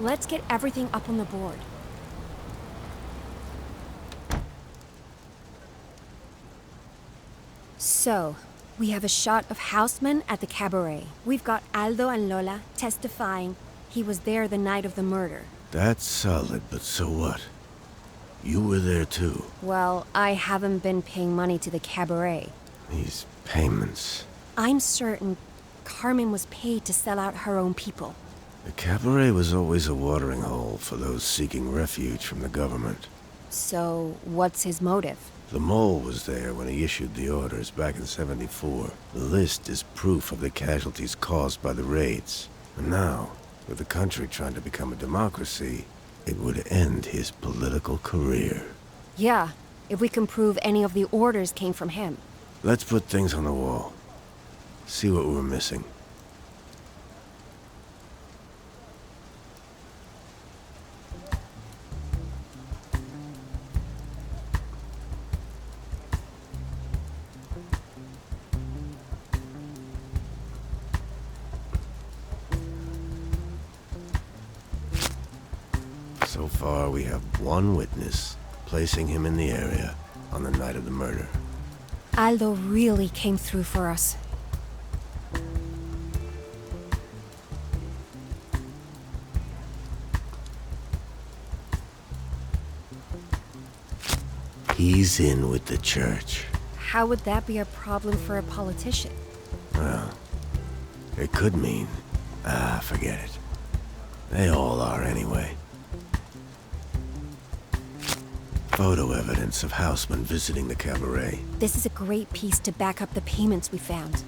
Let's get everything up on the board. So, we have a shot of Houseman at the cabaret. We've got Aldo and Lola testifying he was there the night of the murder. That's solid, but so what? You were there too. Well, I haven't been paying money to the cabaret. These payments. I'm certain Carmen was paid to sell out her own people. The cabaret was always a watering hole for those seeking refuge from the government. So, what's his motive? The mole was there when he issued the orders back in '74. The list is proof of the casualties caused by the raids. And now, with the country trying to become a democracy, it would end his political career. Yeah, if we can prove any of the orders came from him. Let's put things on the wall. See what we're missing. So far, we have one witness, placing him in the area on the night of the murder. Aldo really came through for us. He's in with the church. How would that be a problem for a politician? Well, it could mean... forget it. They all are anyway. Photo evidence of Houseman visiting the cabaret. This is a great piece to back up the payments we found.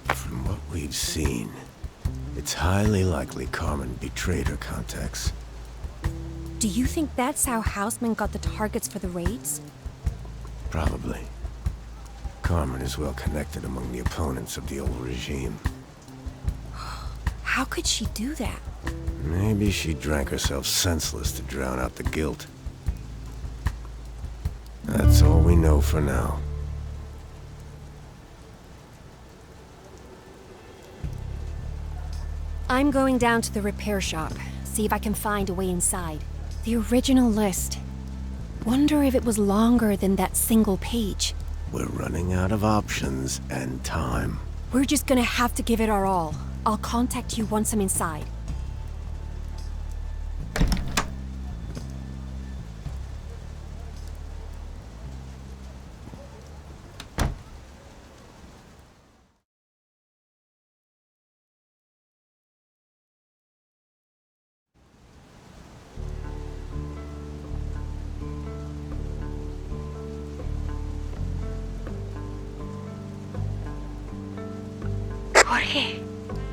From what we've seen, it's highly likely Carmen betrayed her contacts. Do you think that's how Houseman got the targets for the raids? Probably. Carmen is well connected among the opponents of the old regime. How could she do that? Maybe she drank herself senseless to drown out the guilt. That's all we know for now. I'm going down to the repair shop, see if I can find a way inside. The original list. Wonder if it was longer than that single page. We're running out of options and time. We're just gonna have to give it our all. I'll contact you once I'm inside. Jorge,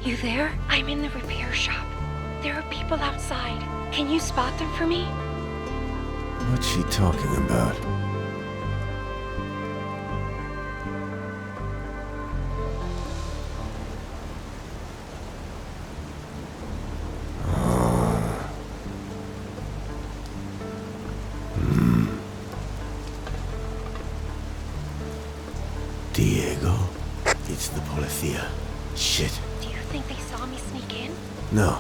you there? I'm in the repair shop. There are people outside. Can you spot them for me? What's she talking about? Diego? It's the policía. Shit. Do you think they saw me sneak in? No.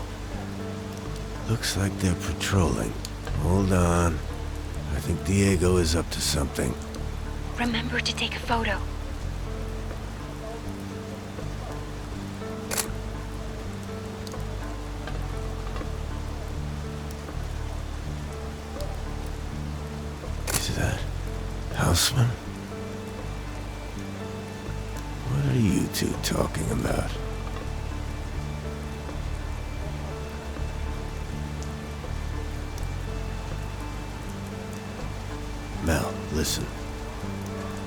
Looks like they're patrolling. Hold on. I think Diego is up to something. Remember to take a photo. Is that Houseman? What are you two talking about? Mel, listen.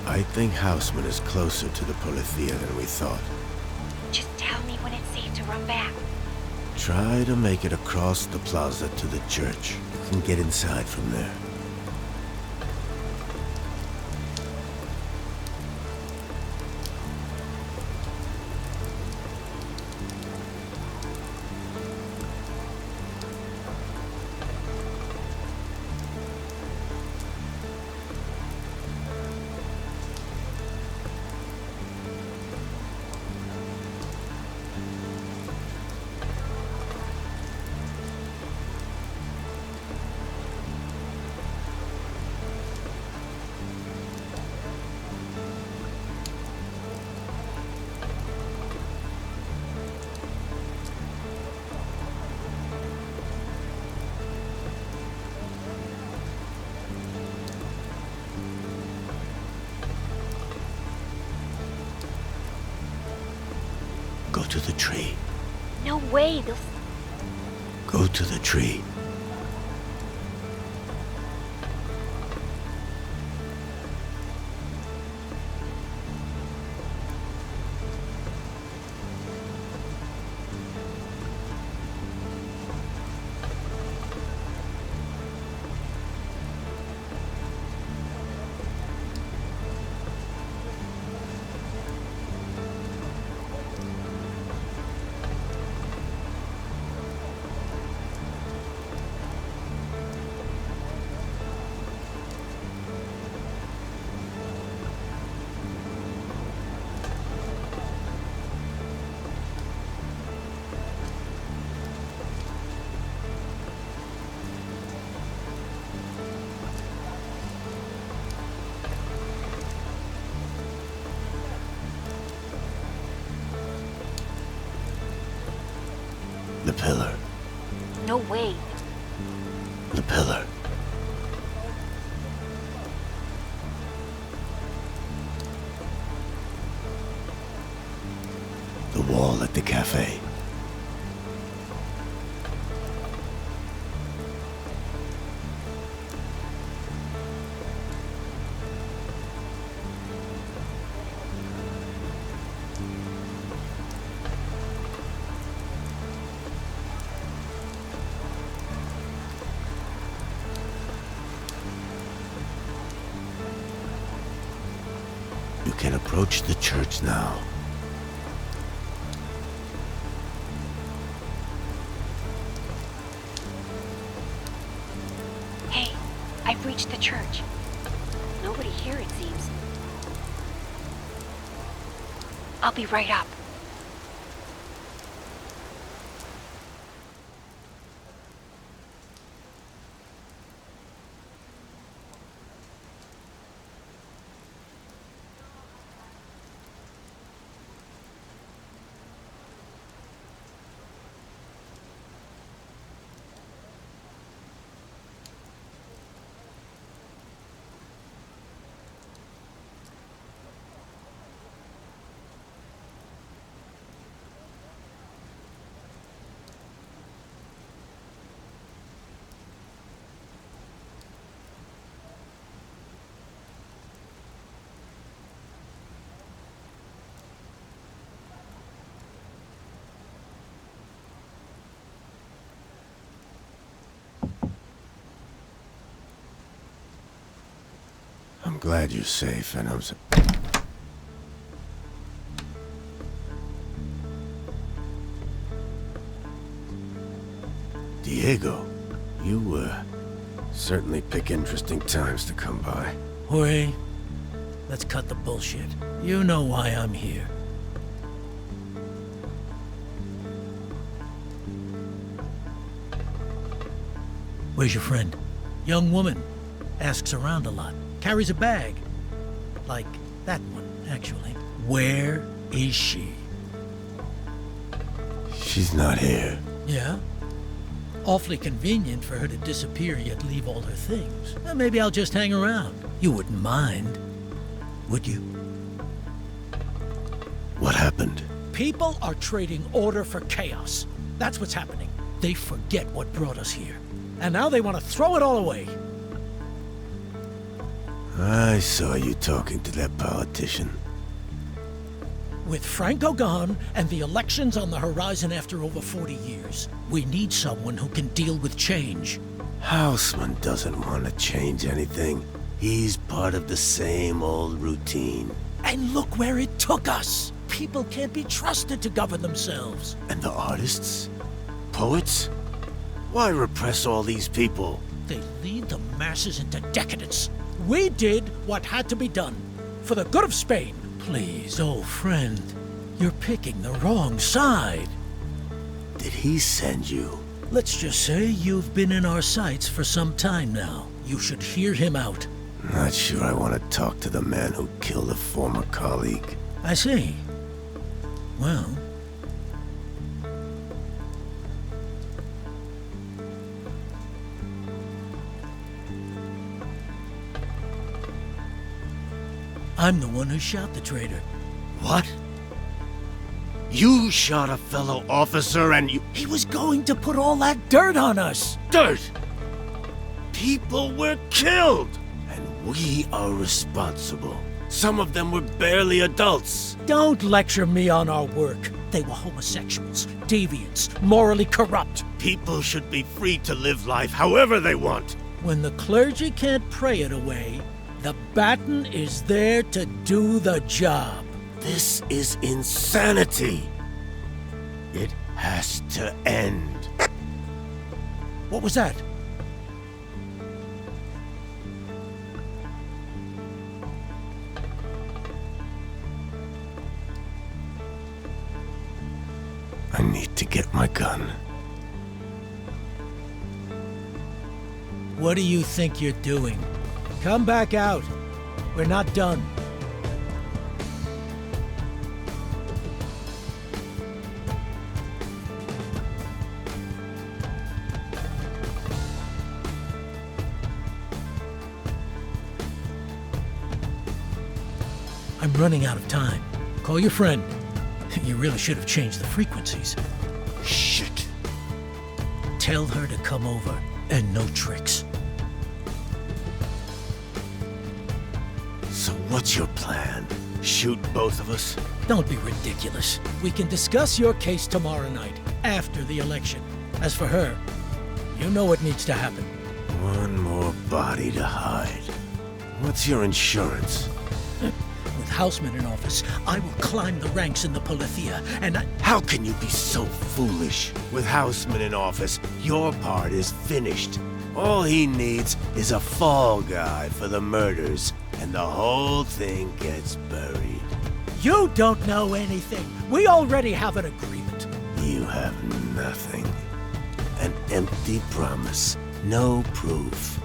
I think Houseman is closer to the Polithia than we thought. Just tell me when it's safe to run back. Try to make it across the plaza to the church. You can get inside from there. Go to the tree. No way, they'll... Go to the tree. The pillar. No way. The pillar. The wall at the cafe. You can approach the church now. Hey, I've reached the church. Nobody here, it seems. I'll be right up. I'm glad you're safe, and I'm so... Diego, you, certainly pick interesting times to come by. Jorge, let's cut the bullshit. You know why I'm here. Where's your friend? Young woman. Asks around a lot. Carries a bag. Like that one, actually. Where is she? She's not here. Yeah? Awfully convenient for her to disappear yet leave all her things. Maybe I'll just hang around. You wouldn't mind, would you? What happened? People are trading order for chaos. That's what's happening. They forget what brought us here. And now they want to throw it all away. I saw you talking to that politician. With Franco gone and the elections on the horizon after over 40 years, we need someone who can deal with change. Houseman doesn't want to change anything. He's part of the same old routine. And look where it took us! People can't be trusted to govern themselves. And the artists? Poets? Why repress all these people? They lead the masses into decadence. We did what had to be done. For the good of Spain. Please, old friend. You're picking the wrong side. Did he send you? Let's just say you've been in our sights for some time now. You should hear him out. Not sure I want to talk to the man who killed a former colleague. I see. Well... I'm the one who shot the traitor. What? You shot a fellow officer and you... He was going to put all that dirt on us! Dirt! People were killed! And we are responsible. Some of them were barely adults. Don't lecture me on our work. They were homosexuals, deviants, morally corrupt. People should be free to live life however they want. When the clergy can't pray it away, the baton is there to do the job. This is insanity. It has to end. What was that? I need to get my gun. What do you think you're doing? Come back out. We're not done. I'm running out of time. Call your friend. You really should have changed the frequencies. Shit. Tell her to come over, and no tricks. So what's your plan? Shoot both of us? Don't be ridiculous. We can discuss your case tomorrow night, after the election. As for her, you know what needs to happen. One more body to hide. What's your insurance? With Houseman in office, I will climb the ranks in the Polithia, and How can you be so foolish? With Houseman in office, your part is finished. All he needs is a fall guy for the murders, and the whole thing gets buried. You don't know anything. We already have an agreement. You have nothing. An empty promise. No proof.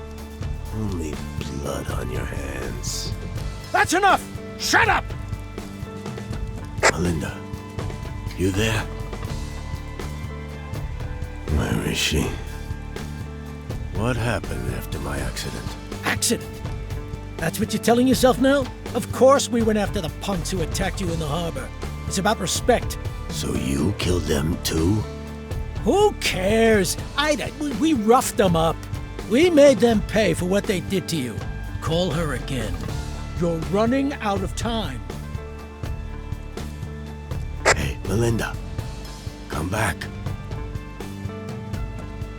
Only blood on your hands. That's enough! Shut up! Melinda, you there? Where is she? What happened after my accident? Accident? That's what you're telling yourself now? Of course we went after the punks who attacked you in the harbor. It's about respect. So you killed them too? Who cares? We roughed them up. We made them pay for what they did to you. Call her again. You're running out of time. Hey, Melinda. Come back.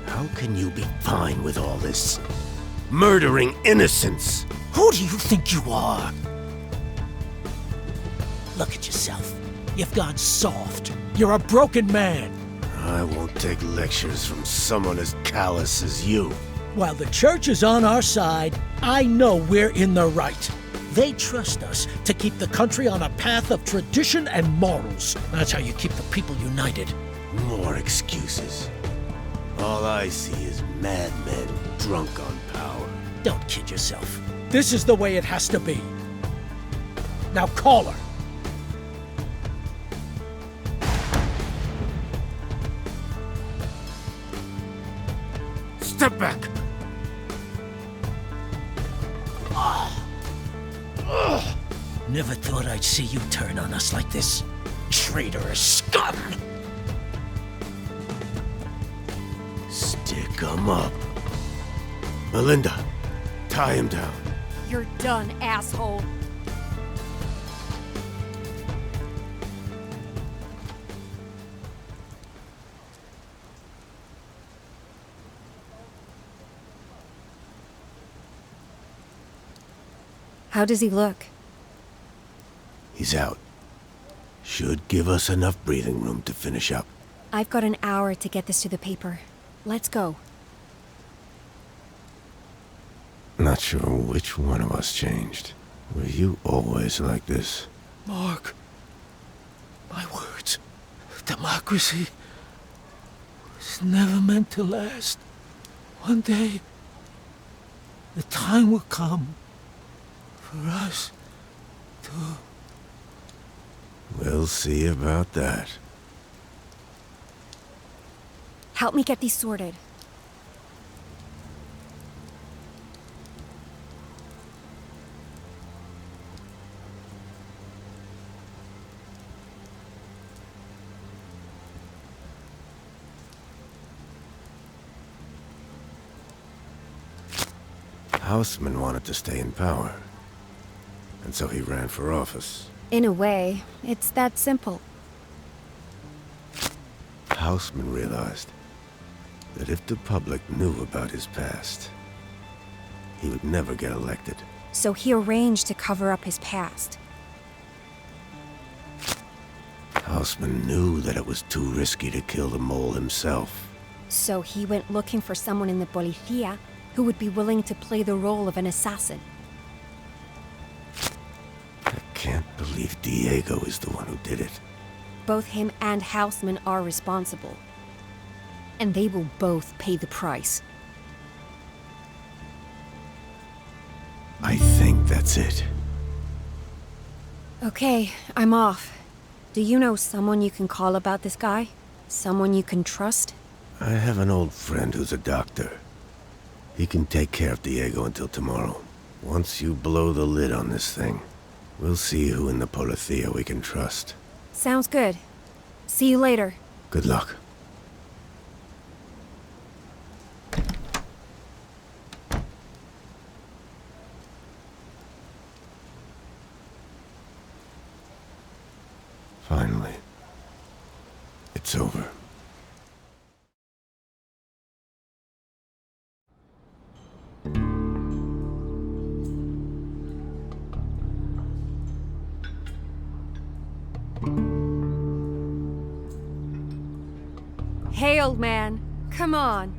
How can you be fine with all this? Murdering innocents! Who do you think you are? Look at yourself. You've gone soft. You're a broken man. I won't take lectures from someone as callous as you. While the church is on our side, I know we're in the right. They trust us to keep the country on a path of tradition and morals. That's how you keep the people united. More excuses. All I see is madmen drunk on power. Don't kid yourself. This is the way it has to be. Now call her. Step back. Never thought I'd see you turn on us like this. Traitorous scum! Stick 'em up. Melinda, tie him down. You're done, asshole. How does he look? He's out. Should give us enough breathing room to finish up. I've got an hour to get this to the paper. Let's go. Not sure which one of us changed. Were you always like this? Mark, my words. Democracy was never meant to last. One day, the time will come for us to... We'll see about that. Help me get these sorted. Houseman wanted to stay in power, and so he ran for office. In a way, it's that simple. Houseman realized that if the public knew about his past, he would never get elected. So he arranged to cover up his past. Houseman knew that it was too risky to kill the mole himself. So he went looking for someone in the policía who would be willing to play the role of an assassin. I can't believe Diego is the one who did it. Both him and Houseman are responsible. And they will both pay the price. I think that's it. Okay, I'm off. Do you know someone you can call about this guy? Someone you can trust? I have an old friend who's a doctor. He can take care of Diego until tomorrow. Once you blow the lid on this thing, we'll see who in the Policía we can trust. Sounds good. See you later. Good luck. Finally, it's over. Hey, old man. Come on.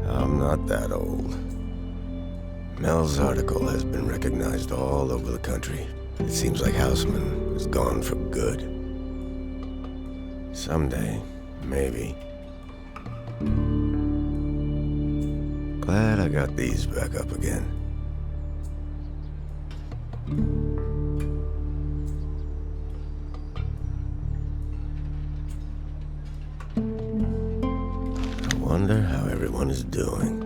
I'm not that old. Mel's article has been recognized all over the country. It seems like Houseman is gone for good. Someday, maybe. Glad I got these back up again. I wonder how everyone is doing.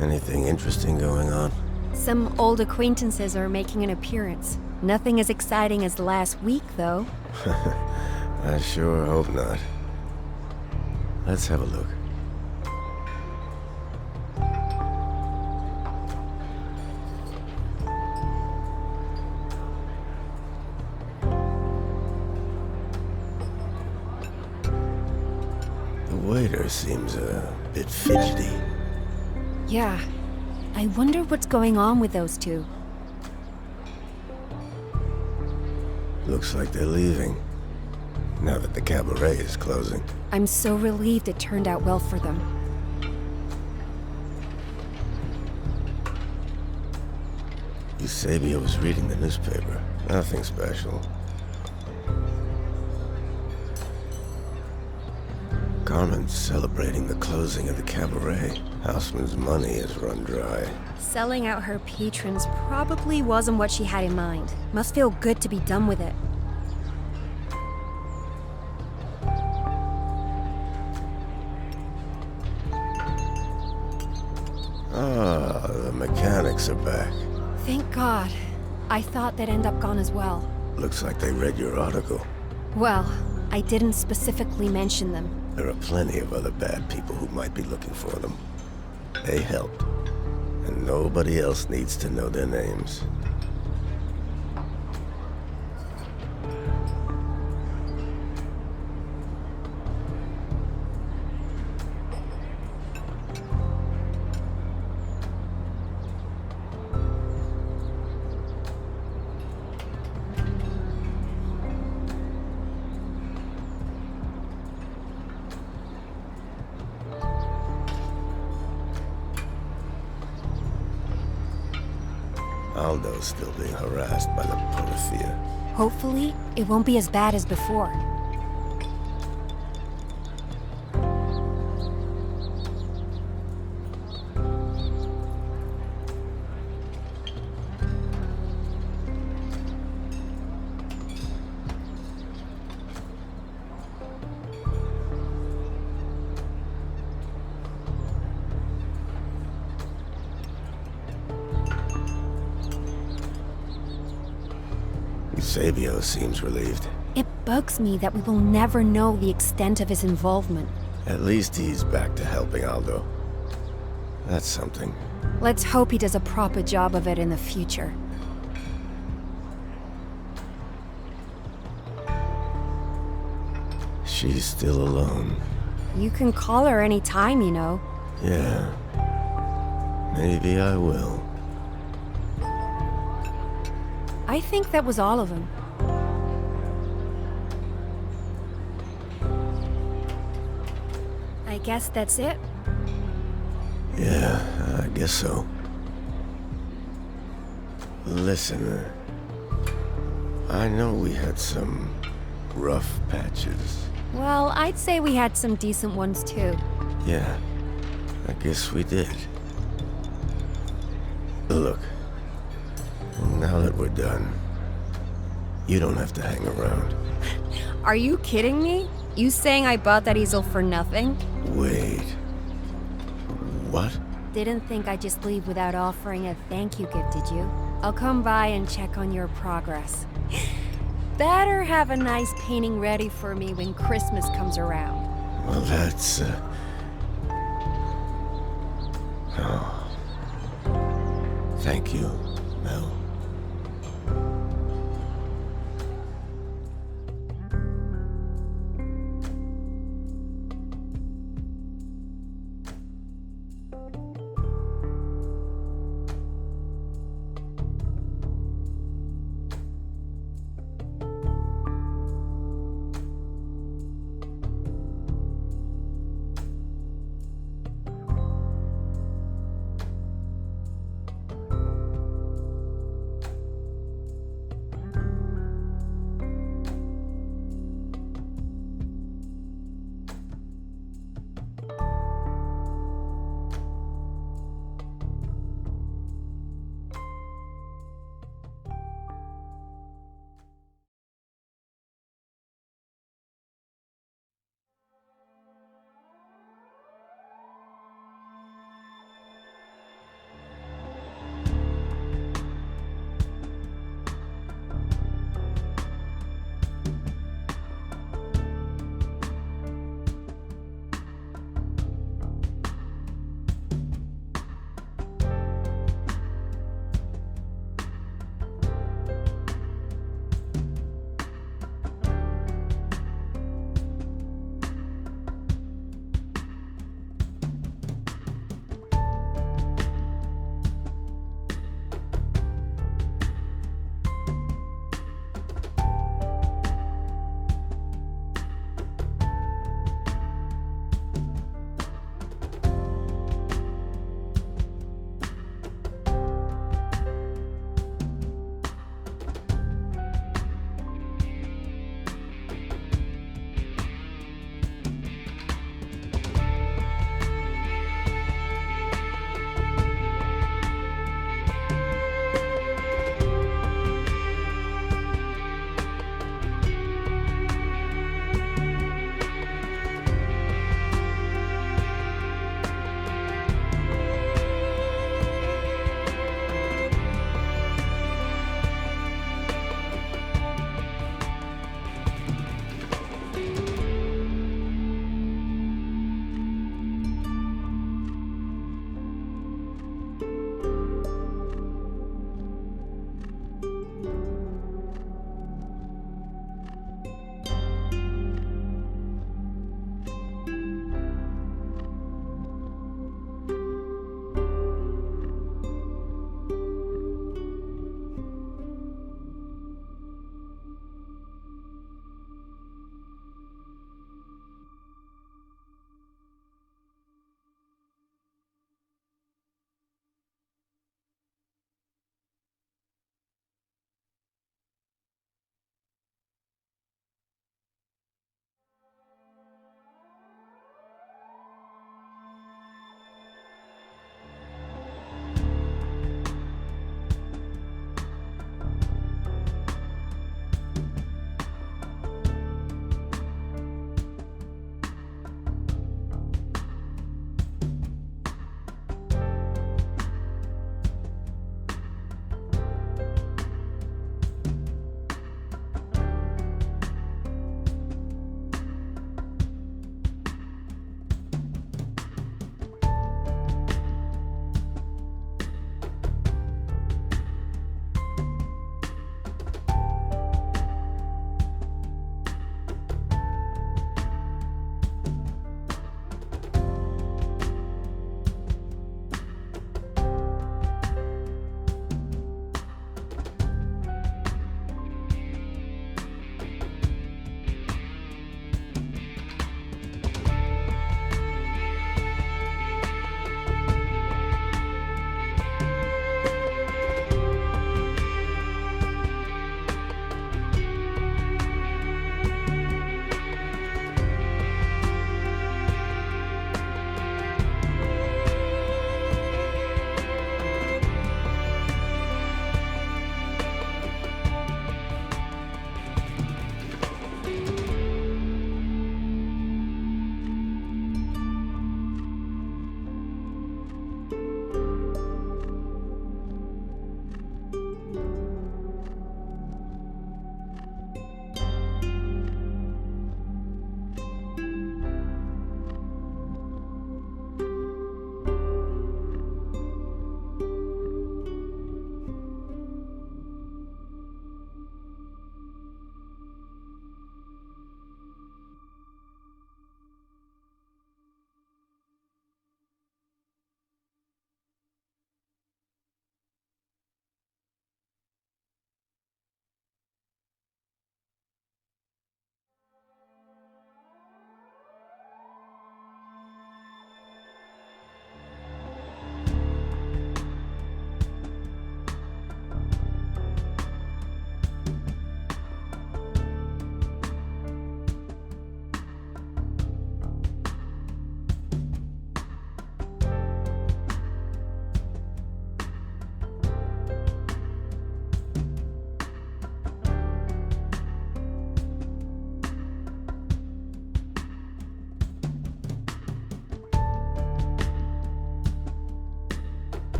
Anything interesting going on? Some old acquaintances are making an appearance. Nothing as exciting as last week, though. I sure hope not. Let's have a look. The waiter seems a bit fidgety. Yeah. I wonder what's going on with those two. Looks like they're leaving. Now that the cabaret is closing. I'm so relieved it turned out well for them. Eusebio was reading the newspaper. Nothing special. Carmen's celebrating the closing of the cabaret. Houseman's money has run dry. Selling out her patrons probably wasn't what she had in mind. Must feel good to be done with it. Ah, the mechanics are back. Thank God. I thought they'd end up gone as well. Looks like they read your article. Well, I didn't specifically mention them. There are plenty of other bad people who might be looking for them. They helped. And nobody else needs to know their names. Aldo's still being harassed by the Policía. Hopefully, it won't be as bad as before. Eusebio seems relieved. It bugs me that we will never know the extent of his involvement. At least he's back to helping Aldo. That's something. Let's hope he does a proper job of it in the future. She's still alone. You can call her any time, you know. Yeah. Maybe I will. I think that was all of them. I guess that's it. Yeah, I guess so. Listen, I know we had some rough patches. Well, I'd say we had some decent ones too. Yeah, I guess we did. Look, now that we're done, you don't have to hang around. Are you kidding me? You saying I bought that easel for nothing? Wait. What? Didn't think I'd just leave without offering a thank you gift, did you? I'll come by and check on your progress. Better have a nice painting ready for me when Christmas comes around. Well, that's, Oh. Thank you, Mel.